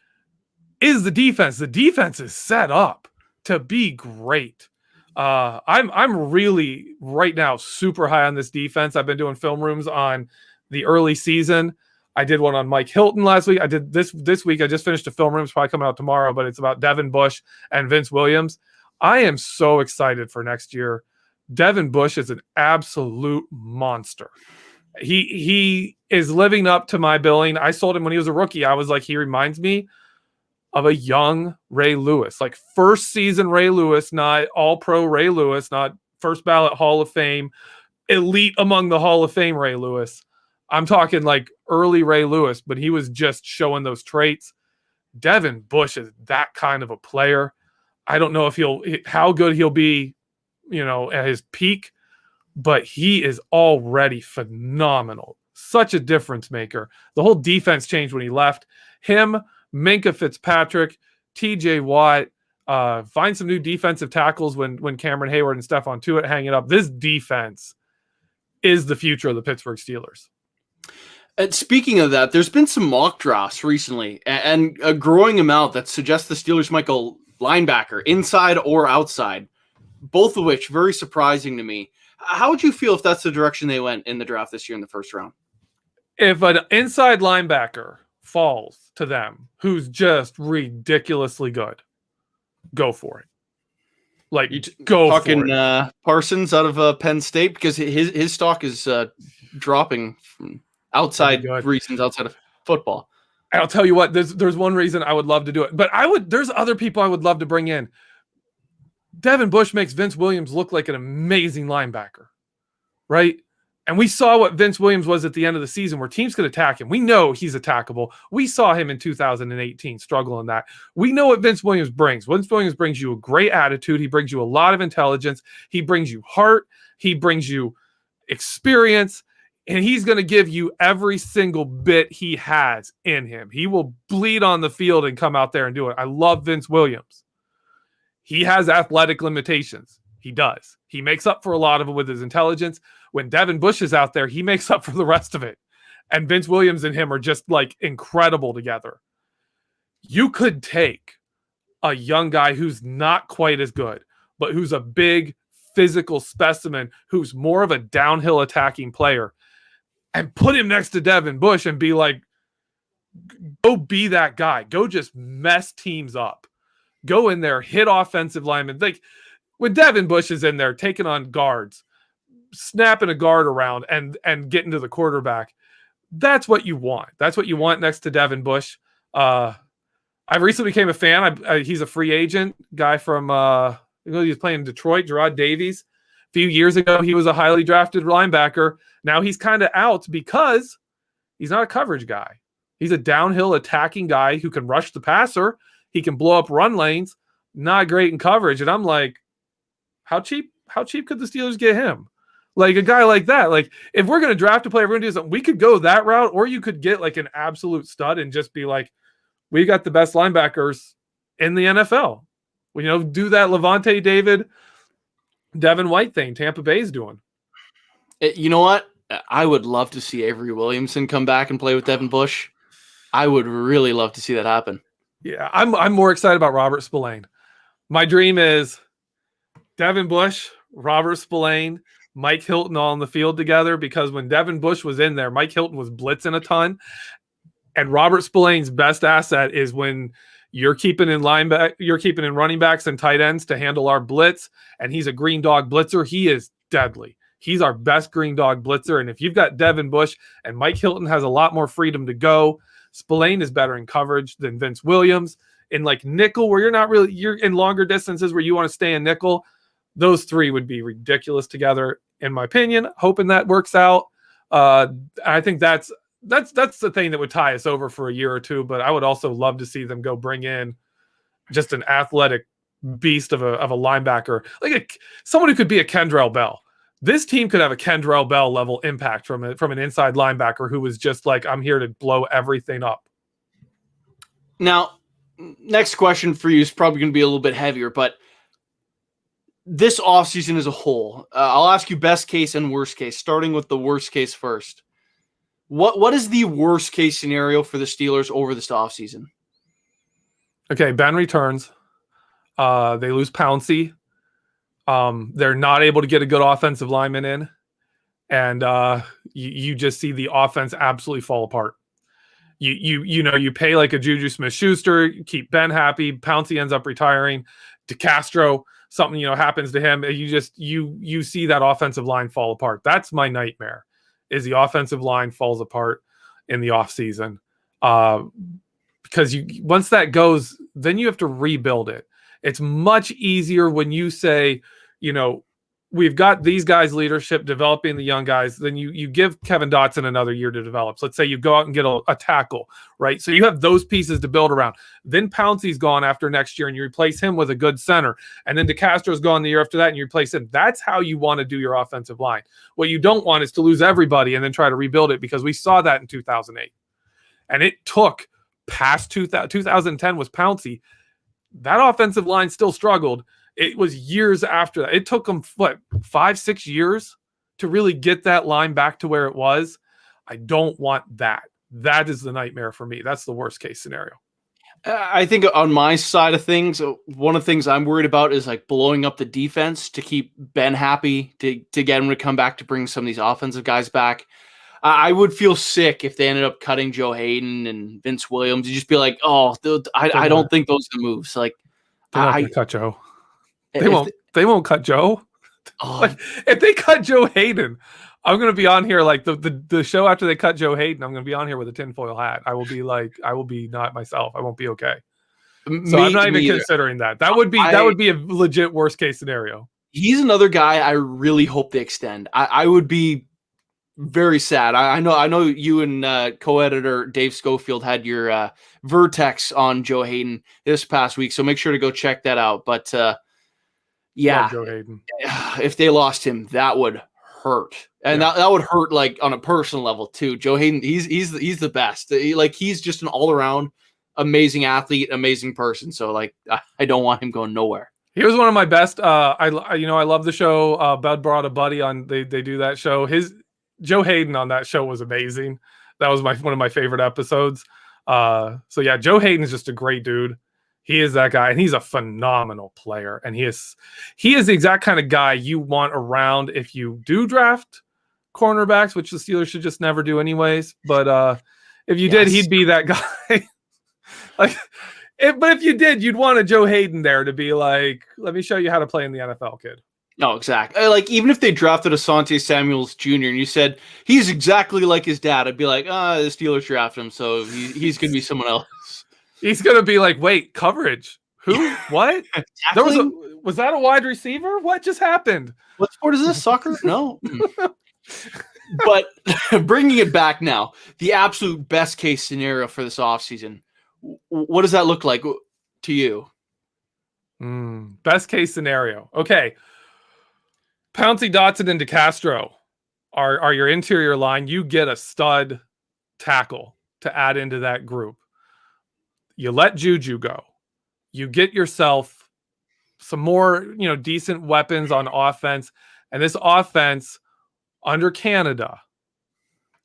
is the defense. The defense is set up to be great. I'm really right now super high on this defense. I've been doing film rooms on the early season. I did one on Mike Hilton last week. I did this week. I just finished a film room. It's probably coming out tomorrow, but it's about Devin Bush and Vince Williams. I am so excited for next year. Devin Bush is an absolute monster. He is living up to my billing. I sold him when he was a rookie. I was like, he reminds me of a young Ray Lewis, like first season Ray Lewis, not all pro Ray Lewis, not first ballot Hall of Fame, elite among the Hall of Fame Ray Lewis. I'm talking like early Ray Lewis, but he was just showing those traits. Devin Bush is that kind of a player. I don't know how good he'll be, at his peak, but he is already phenomenal. Such a difference maker. The whole defense changed when he left. Him, Minkah Fitzpatrick, TJ Watt, find some new defensive tackles when Cameron Hayward and Stephon Tuitt hang it up. This defense is the future of the Pittsburgh Steelers. And speaking of that, there's been some mock drafts recently and a growing amount that suggests the Steelers might go linebacker, inside or outside, both of which very surprising to me. How would you feel if that's the direction they went in the draft this year in the first round? If an inside linebacker falls to them, who's just ridiculously good, go for it. Like, go talking, for it. Parsons out of Penn State, because his stock is dropping from outside reasons, outside of football. I'll tell you what, there's one reason I would love to do it, but there's other people I would love to bring in. Devin Bush makes Vince Williams look like an amazing linebacker, right? And we saw what Vince Williams was at the end of the season, where teams could attack him. We know he's attackable. We saw him in 2018 struggle in that. We know what Vince Williams brings. Vince Williams brings you a great attitude. He brings you a lot of intelligence. He brings you heart. He brings you experience. And he's going to give you every single bit he has in him. He will bleed on the field and come out there and do it. I love Vince Williams. He has athletic limitations. He does. He makes up for a lot of it with his intelligence. When Devin Bush is out there, he makes up for the rest of it. And Vince Williams and him are just like incredible together. You could take a young guy who's not quite as good, but who's a big physical specimen, who's more of a downhill attacking player, and put him next to Devin Bush and be like, go be that guy. Go just mess teams up. Go in there, hit offensive linemen. Like, when Devin Bush is in there taking on guards, snapping a guard around and getting to the quarterback, that's what you want. That's what you want next to Devin Bush. I recently became a fan. He's a free agent guy from he's playing in Detroit, Gerard Davies. A few years ago, he was a highly drafted linebacker. Now he's kind of out because he's not a coverage guy. He's a downhill attacking guy who can rush the passer. He can blow up run lanes. Not great in coverage. And I'm like, how cheap could the Steelers get him? Like, a guy like that. Like, if we're going to draft a player, we're going to do something, we could go that route, or you could get like an absolute stud and just be like, we got the best linebackers in the NFL. Do that Levante David, Devin White thing Tampa Bay's doing. You know what? I would love to see Avery Williamson come back and play with Devin Bush. I would really love to see that happen. Yeah, I'm more excited about Robert Spillane. My dream is Devin Bush, Robert Spillane, Mike Hilton all in the field together, because when Devin Bush was in there, Mike Hilton was blitzing a ton. And Robert Spillane's best asset is when you're keeping in running backs and tight ends to handle our blitz, and he's a green dog blitzer. He is deadly. He's our best green dog blitzer. And if you've got Devin Bush and Mike Hilton has a lot more freedom to go, Spillane is better in coverage than Vince Williams. In like nickel, where you're in longer distances where you want to stay in nickel, those three would be ridiculous together, in my opinion. Hoping that works out. I think that's the thing that would tie us over for a year or two. But I would also love to see them go bring in just an athletic beast of a linebacker, like someone who could be a Kendrell Bell. This team could have a Kendrell Bell level impact from an inside linebacker who was just like, I'm here to blow everything up. Now, next question for you is probably going to be a little bit heavier, but this offseason as a whole, I'll ask you best case and worst case, starting with the worst case first. What is the worst case scenario for the Steelers over this offseason? Okay, Ben returns. They lose Pouncey. They're not able to get a good offensive lineman in, and you just see the offense absolutely fall apart. You pay like a Juju Smith-Schuster, keep Ben happy. Pouncey ends up retiring. DeCastro, something happens to him. You see that offensive line fall apart. That's my nightmare. Is the offensive line falls apart in the offseason. Because once that goes, then you have to rebuild it. It's much easier when you say, we've got these guys' leadership developing the young guys. Then you give Kevin Dotson another year to develop. So let's say you go out and get a tackle, right? So you have those pieces to build around. Then Pouncey's gone after next year, and you replace him with a good center. And then DeCastro's gone the year after that, and you replace him. That's how you want to do your offensive line. What you don't want is to lose everybody and then try to rebuild it, because we saw that in 2008. And it took past 2010 was Pouncey. That offensive line still struggled. It was years after that. It took them, 5-6 years to really get that line back to where it was. I don't want that. That is the nightmare for me. That's the worst case scenario. I think on my side of things, one of the things I'm worried about is like blowing up the defense to keep Ben happy, to get him to come back, to bring some of these offensive guys back. I would feel sick if they ended up cutting Joe Hayden and Vince Williams. You just be like, I don't think those are the moves. Like, they're not going to cut Joe. They won't cut Joe. Like, if they cut Joe Hayden, I'm going to be on here like the show after they cut Joe Hayden. I'm going to be on here with a tinfoil hat. I will be not myself. I won't be okay. So I'm not even considering that. That would be a legit worst case scenario. He's another guy I really hope they extend. I would be very sad. I know you and co-editor Dave Schofield had your Vertex on Joe Hayden this past week, so make sure to go check that out. But yeah, Joe Hayden. If they lost him, that would hurt, and that would hurt like on a personal level too. Joe Hayden, he's the best. He's just an all around amazing athlete, amazing person. So like, I don't want him going nowhere. He was one of my best. I love the show. Bud brought a buddy on. They do that show. Joe Hayden on that show was amazing. That was one of my favorite episodes. So yeah, Joe Hayden is just a great dude. He is that guy, and he's a phenomenal player. And he is the exact kind of guy you want around if you do draft cornerbacks, which the Steelers should just never do anyways. But if you did, he'd be that guy. But if you did, you'd want a Joe Hayden there to be like, let me show you how to play in the NFL, kid. No, exactly. Like, even if they drafted Asante Samuels Jr. and you said he's exactly like his dad, I'd be like, the Steelers drafted him, so he's going to be someone else. He's going to be like, wait, coverage? Who? What? There was that a wide receiver? What just happened? What sport is this? Soccer? No. But bringing it back now, the absolute best case scenario for this offseason, what does that look like to you? Best case scenario. Okay. Pouncey, Dotson, and DeCastro are your interior line. You get a stud tackle to add into that group. You let Juju go. You get yourself some more, decent weapons on offense. And this offense under Canada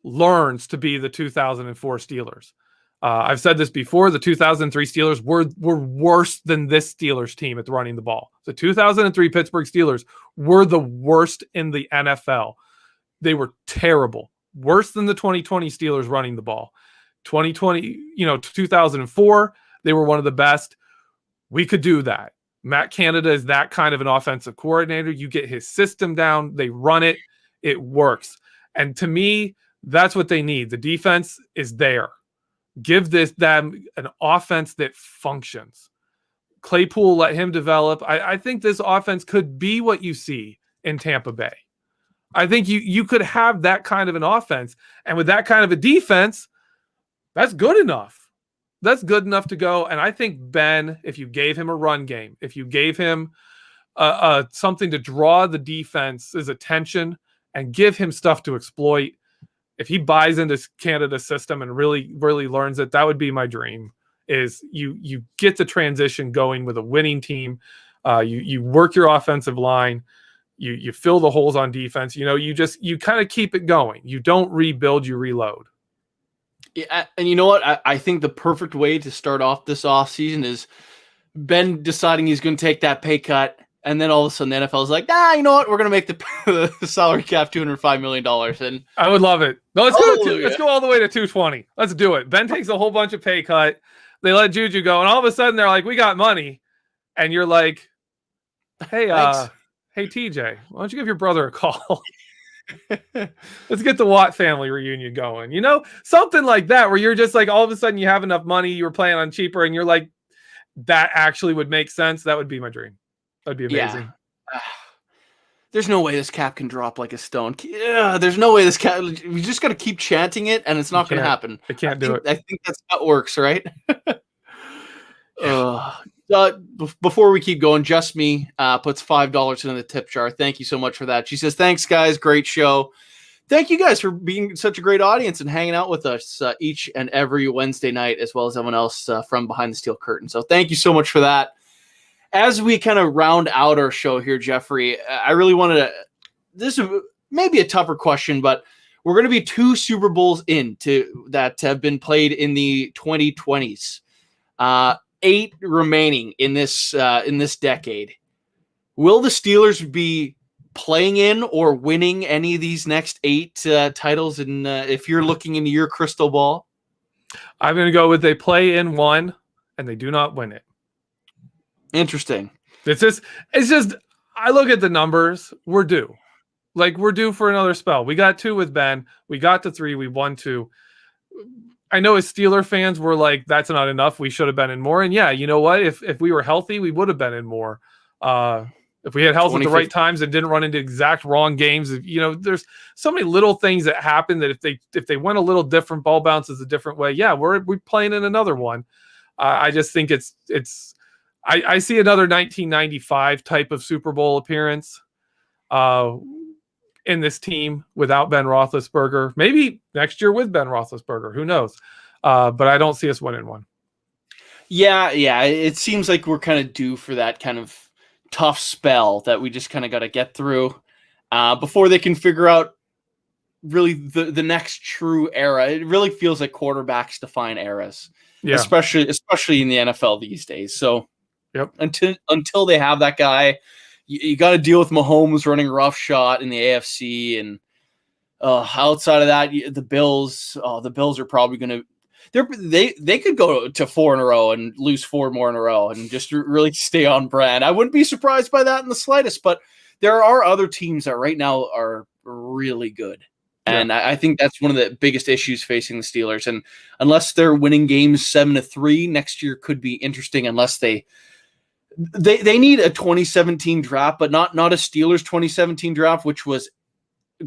learns to be the 2004 Steelers. I've said this before. The 2003 Steelers were worse than this Steelers team at running the ball. The 2003 Pittsburgh Steelers were the worst in the NFL. They were terrible. Worse than the 2020 Steelers running the ball. 2004, they were one of the best. We could do that. Matt Canada is that kind of an offensive coordinator. You get his system down. They run it. it works. And to me, that's what they need. The defense is there. Give them an offense that functions. Claypool, let him develop. I think this offense could be what you see in Tampa Bay. I think you could have that kind of an offense. And with that kind of a defense, that's good enough. That's good enough to go. And I think Ben, if you gave him a run game, if you gave him something to draw the defense's attention and give him stuff to exploit, if he buys into Canada's system and really, really learns it, that would be my dream. Is you get the transition going with a winning team. You work your offensive line. You fill the holes on defense. You kind of keep it going. You don't rebuild, you reload. Yeah, and you know what? I think the perfect way to start off this offseason is Ben deciding he's going to take that pay cut, and then all of a sudden the NFL is like, you know what? We're going to make the salary cap $205 million. And I would love it. No, let's go all the way to 220. Let's do it. Ben takes a whole bunch of pay cut. They let Juju go, and all of a sudden they're like, we got money. And you're like, hey, hey, TJ, why don't you give your brother a call? Let's get the Watt family reunion going. Something like that, where you're just like, all of a sudden you have enough money, you were playing on cheaper, and you're like, that actually would make sense. That would be my dream. That'd be amazing. Yeah. There's no way this cap can drop like a stone. Yeah, there's no way this cap. We just got to keep chanting it, and it's not going to happen. I can't do it. I think that's how it works, right? Before we keep going, Just Me puts $5 in the tip jar. Thank you so much for that. She says, thanks, guys. Great show. Thank you guys for being such a great audience and hanging out with us each and every Wednesday night, as well as everyone else from behind the steel curtain. So thank you so much for that. As we kind of round out our show here, Geoffrey, I really wanted to – this is maybe a tougher question, but we're going to be 2 Super Bowls that have been played in the 2020s. 8 remaining in this decade. Will the Steelers be playing in or winning any of these next 8 titles? And if you're looking into your crystal ball, I'm going to go with they play in 1 and they do not win it. Interesting. It's just. I look at the numbers. We're due. We're due for another spell. We got 2 with Ben. We got to 3. We won 2. I know as Steeler fans, we're like, that's not enough. We should have been in more. And yeah, you know what? If we were healthy, we would have been in more. If we had health at the right times and didn't run into exact wrong games, there's so many little things that happen that if they went a little different, ball bounces a different way. Yeah, we're playing in another one. I just think I see another 1995 type of Super Bowl appearance in this team without Ben Roethlisberger. Maybe next year with Ben Roethlisberger. Who knows? But I don't see us winning one. Yeah. It seems like we're kind of due for that kind of tough spell that we just kind of got to get through before they can figure out really the next true era. It really feels like quarterbacks define eras, especially in the NFL these days. So yep. Until they have that guy, you got to deal with Mahomes running roughshod in the AFC, and outside of that, the Bills. The Bills are probably going to. They could go to 4 in a row and lose 4 more in a row and just really stay on brand. I wouldn't be surprised by that in the slightest. But there are other teams that right now are really good, and I think that's one of the biggest issues facing the Steelers. And unless they're winning games 7-3, next year could be interesting. Unless they need a 2017 draft, but not a Steelers 2017 draft, which was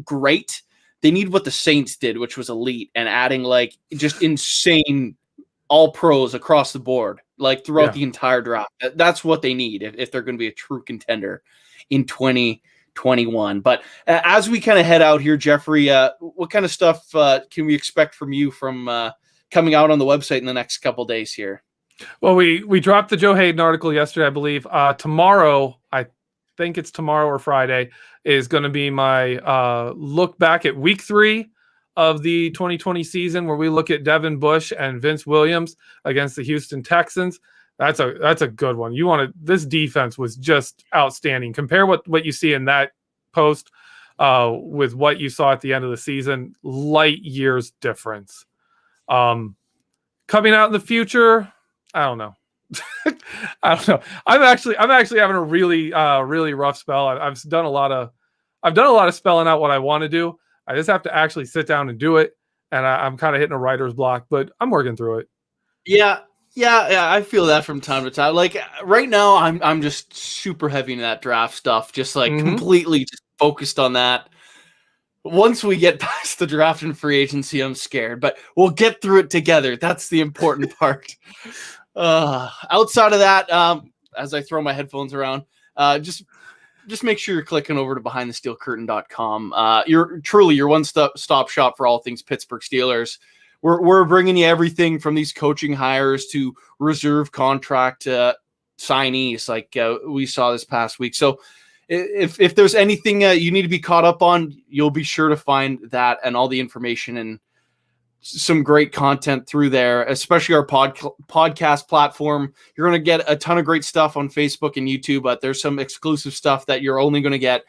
great. They need what the Saints did, which was elite, and adding just insane all pros across the board, throughout the entire draft. That's what they need if they're going to be a true contender in 2021. But as we kind of head out here, Geoffrey, what kind of stuff can we expect from you coming out on the website in the next couple days here? Well, we dropped the Joe Hayden article yesterday, I believe. Tomorrow, I think it's tomorrow or Friday, is going to be my look back at week 3 of the 2020 season, where we look at Devin Bush and Vince Williams against the Houston Texans. That's a good one. This defense was just outstanding. Compare what you see in that post with what you saw at the end of the season. Light years difference. Coming out in the future, I don't know. I don't know. I'm actually having a really rough spell. I've done a lot of I've done a lot of spelling out what I want to do. I just have to actually sit down and do it. And I'm kind of hitting a writer's block, but I'm working through it. Yeah. I feel that from time to time. Like right now, I'm just super heavy into that draft stuff, just like completely just focused on that. Once we get past the draft and free agency, I'm scared, but we'll get through it together. That's the important part. Outside of that, as I throw my headphones around, just make sure you're clicking over to behindthesteelcurtain.com. You're truly your one-stop shop for all things Pittsburgh Steelers. We're bringing you everything from these coaching hires to reserve contract signees like we saw this past week. So if there's anything you need to be caught up on, you'll be sure to find that and all the information and some great content through there, especially our podcast platform. You're going to get a ton of great stuff on Facebook and YouTube, but there's some exclusive stuff that you're only going to get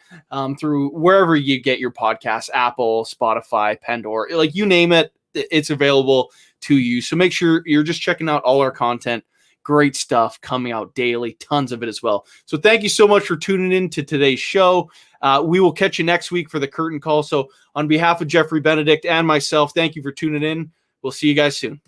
through wherever you get your podcasts, Apple, Spotify, Pandora, like you name it, it's available to you. So make sure you're just checking out all our content. Great stuff coming out daily, tons of it as well. So thank you so much for tuning in to today's show. We will catch you next week for the curtain call. So on behalf of Geoffrey, Benedict, and myself, thank you for tuning in. We'll see you guys soon.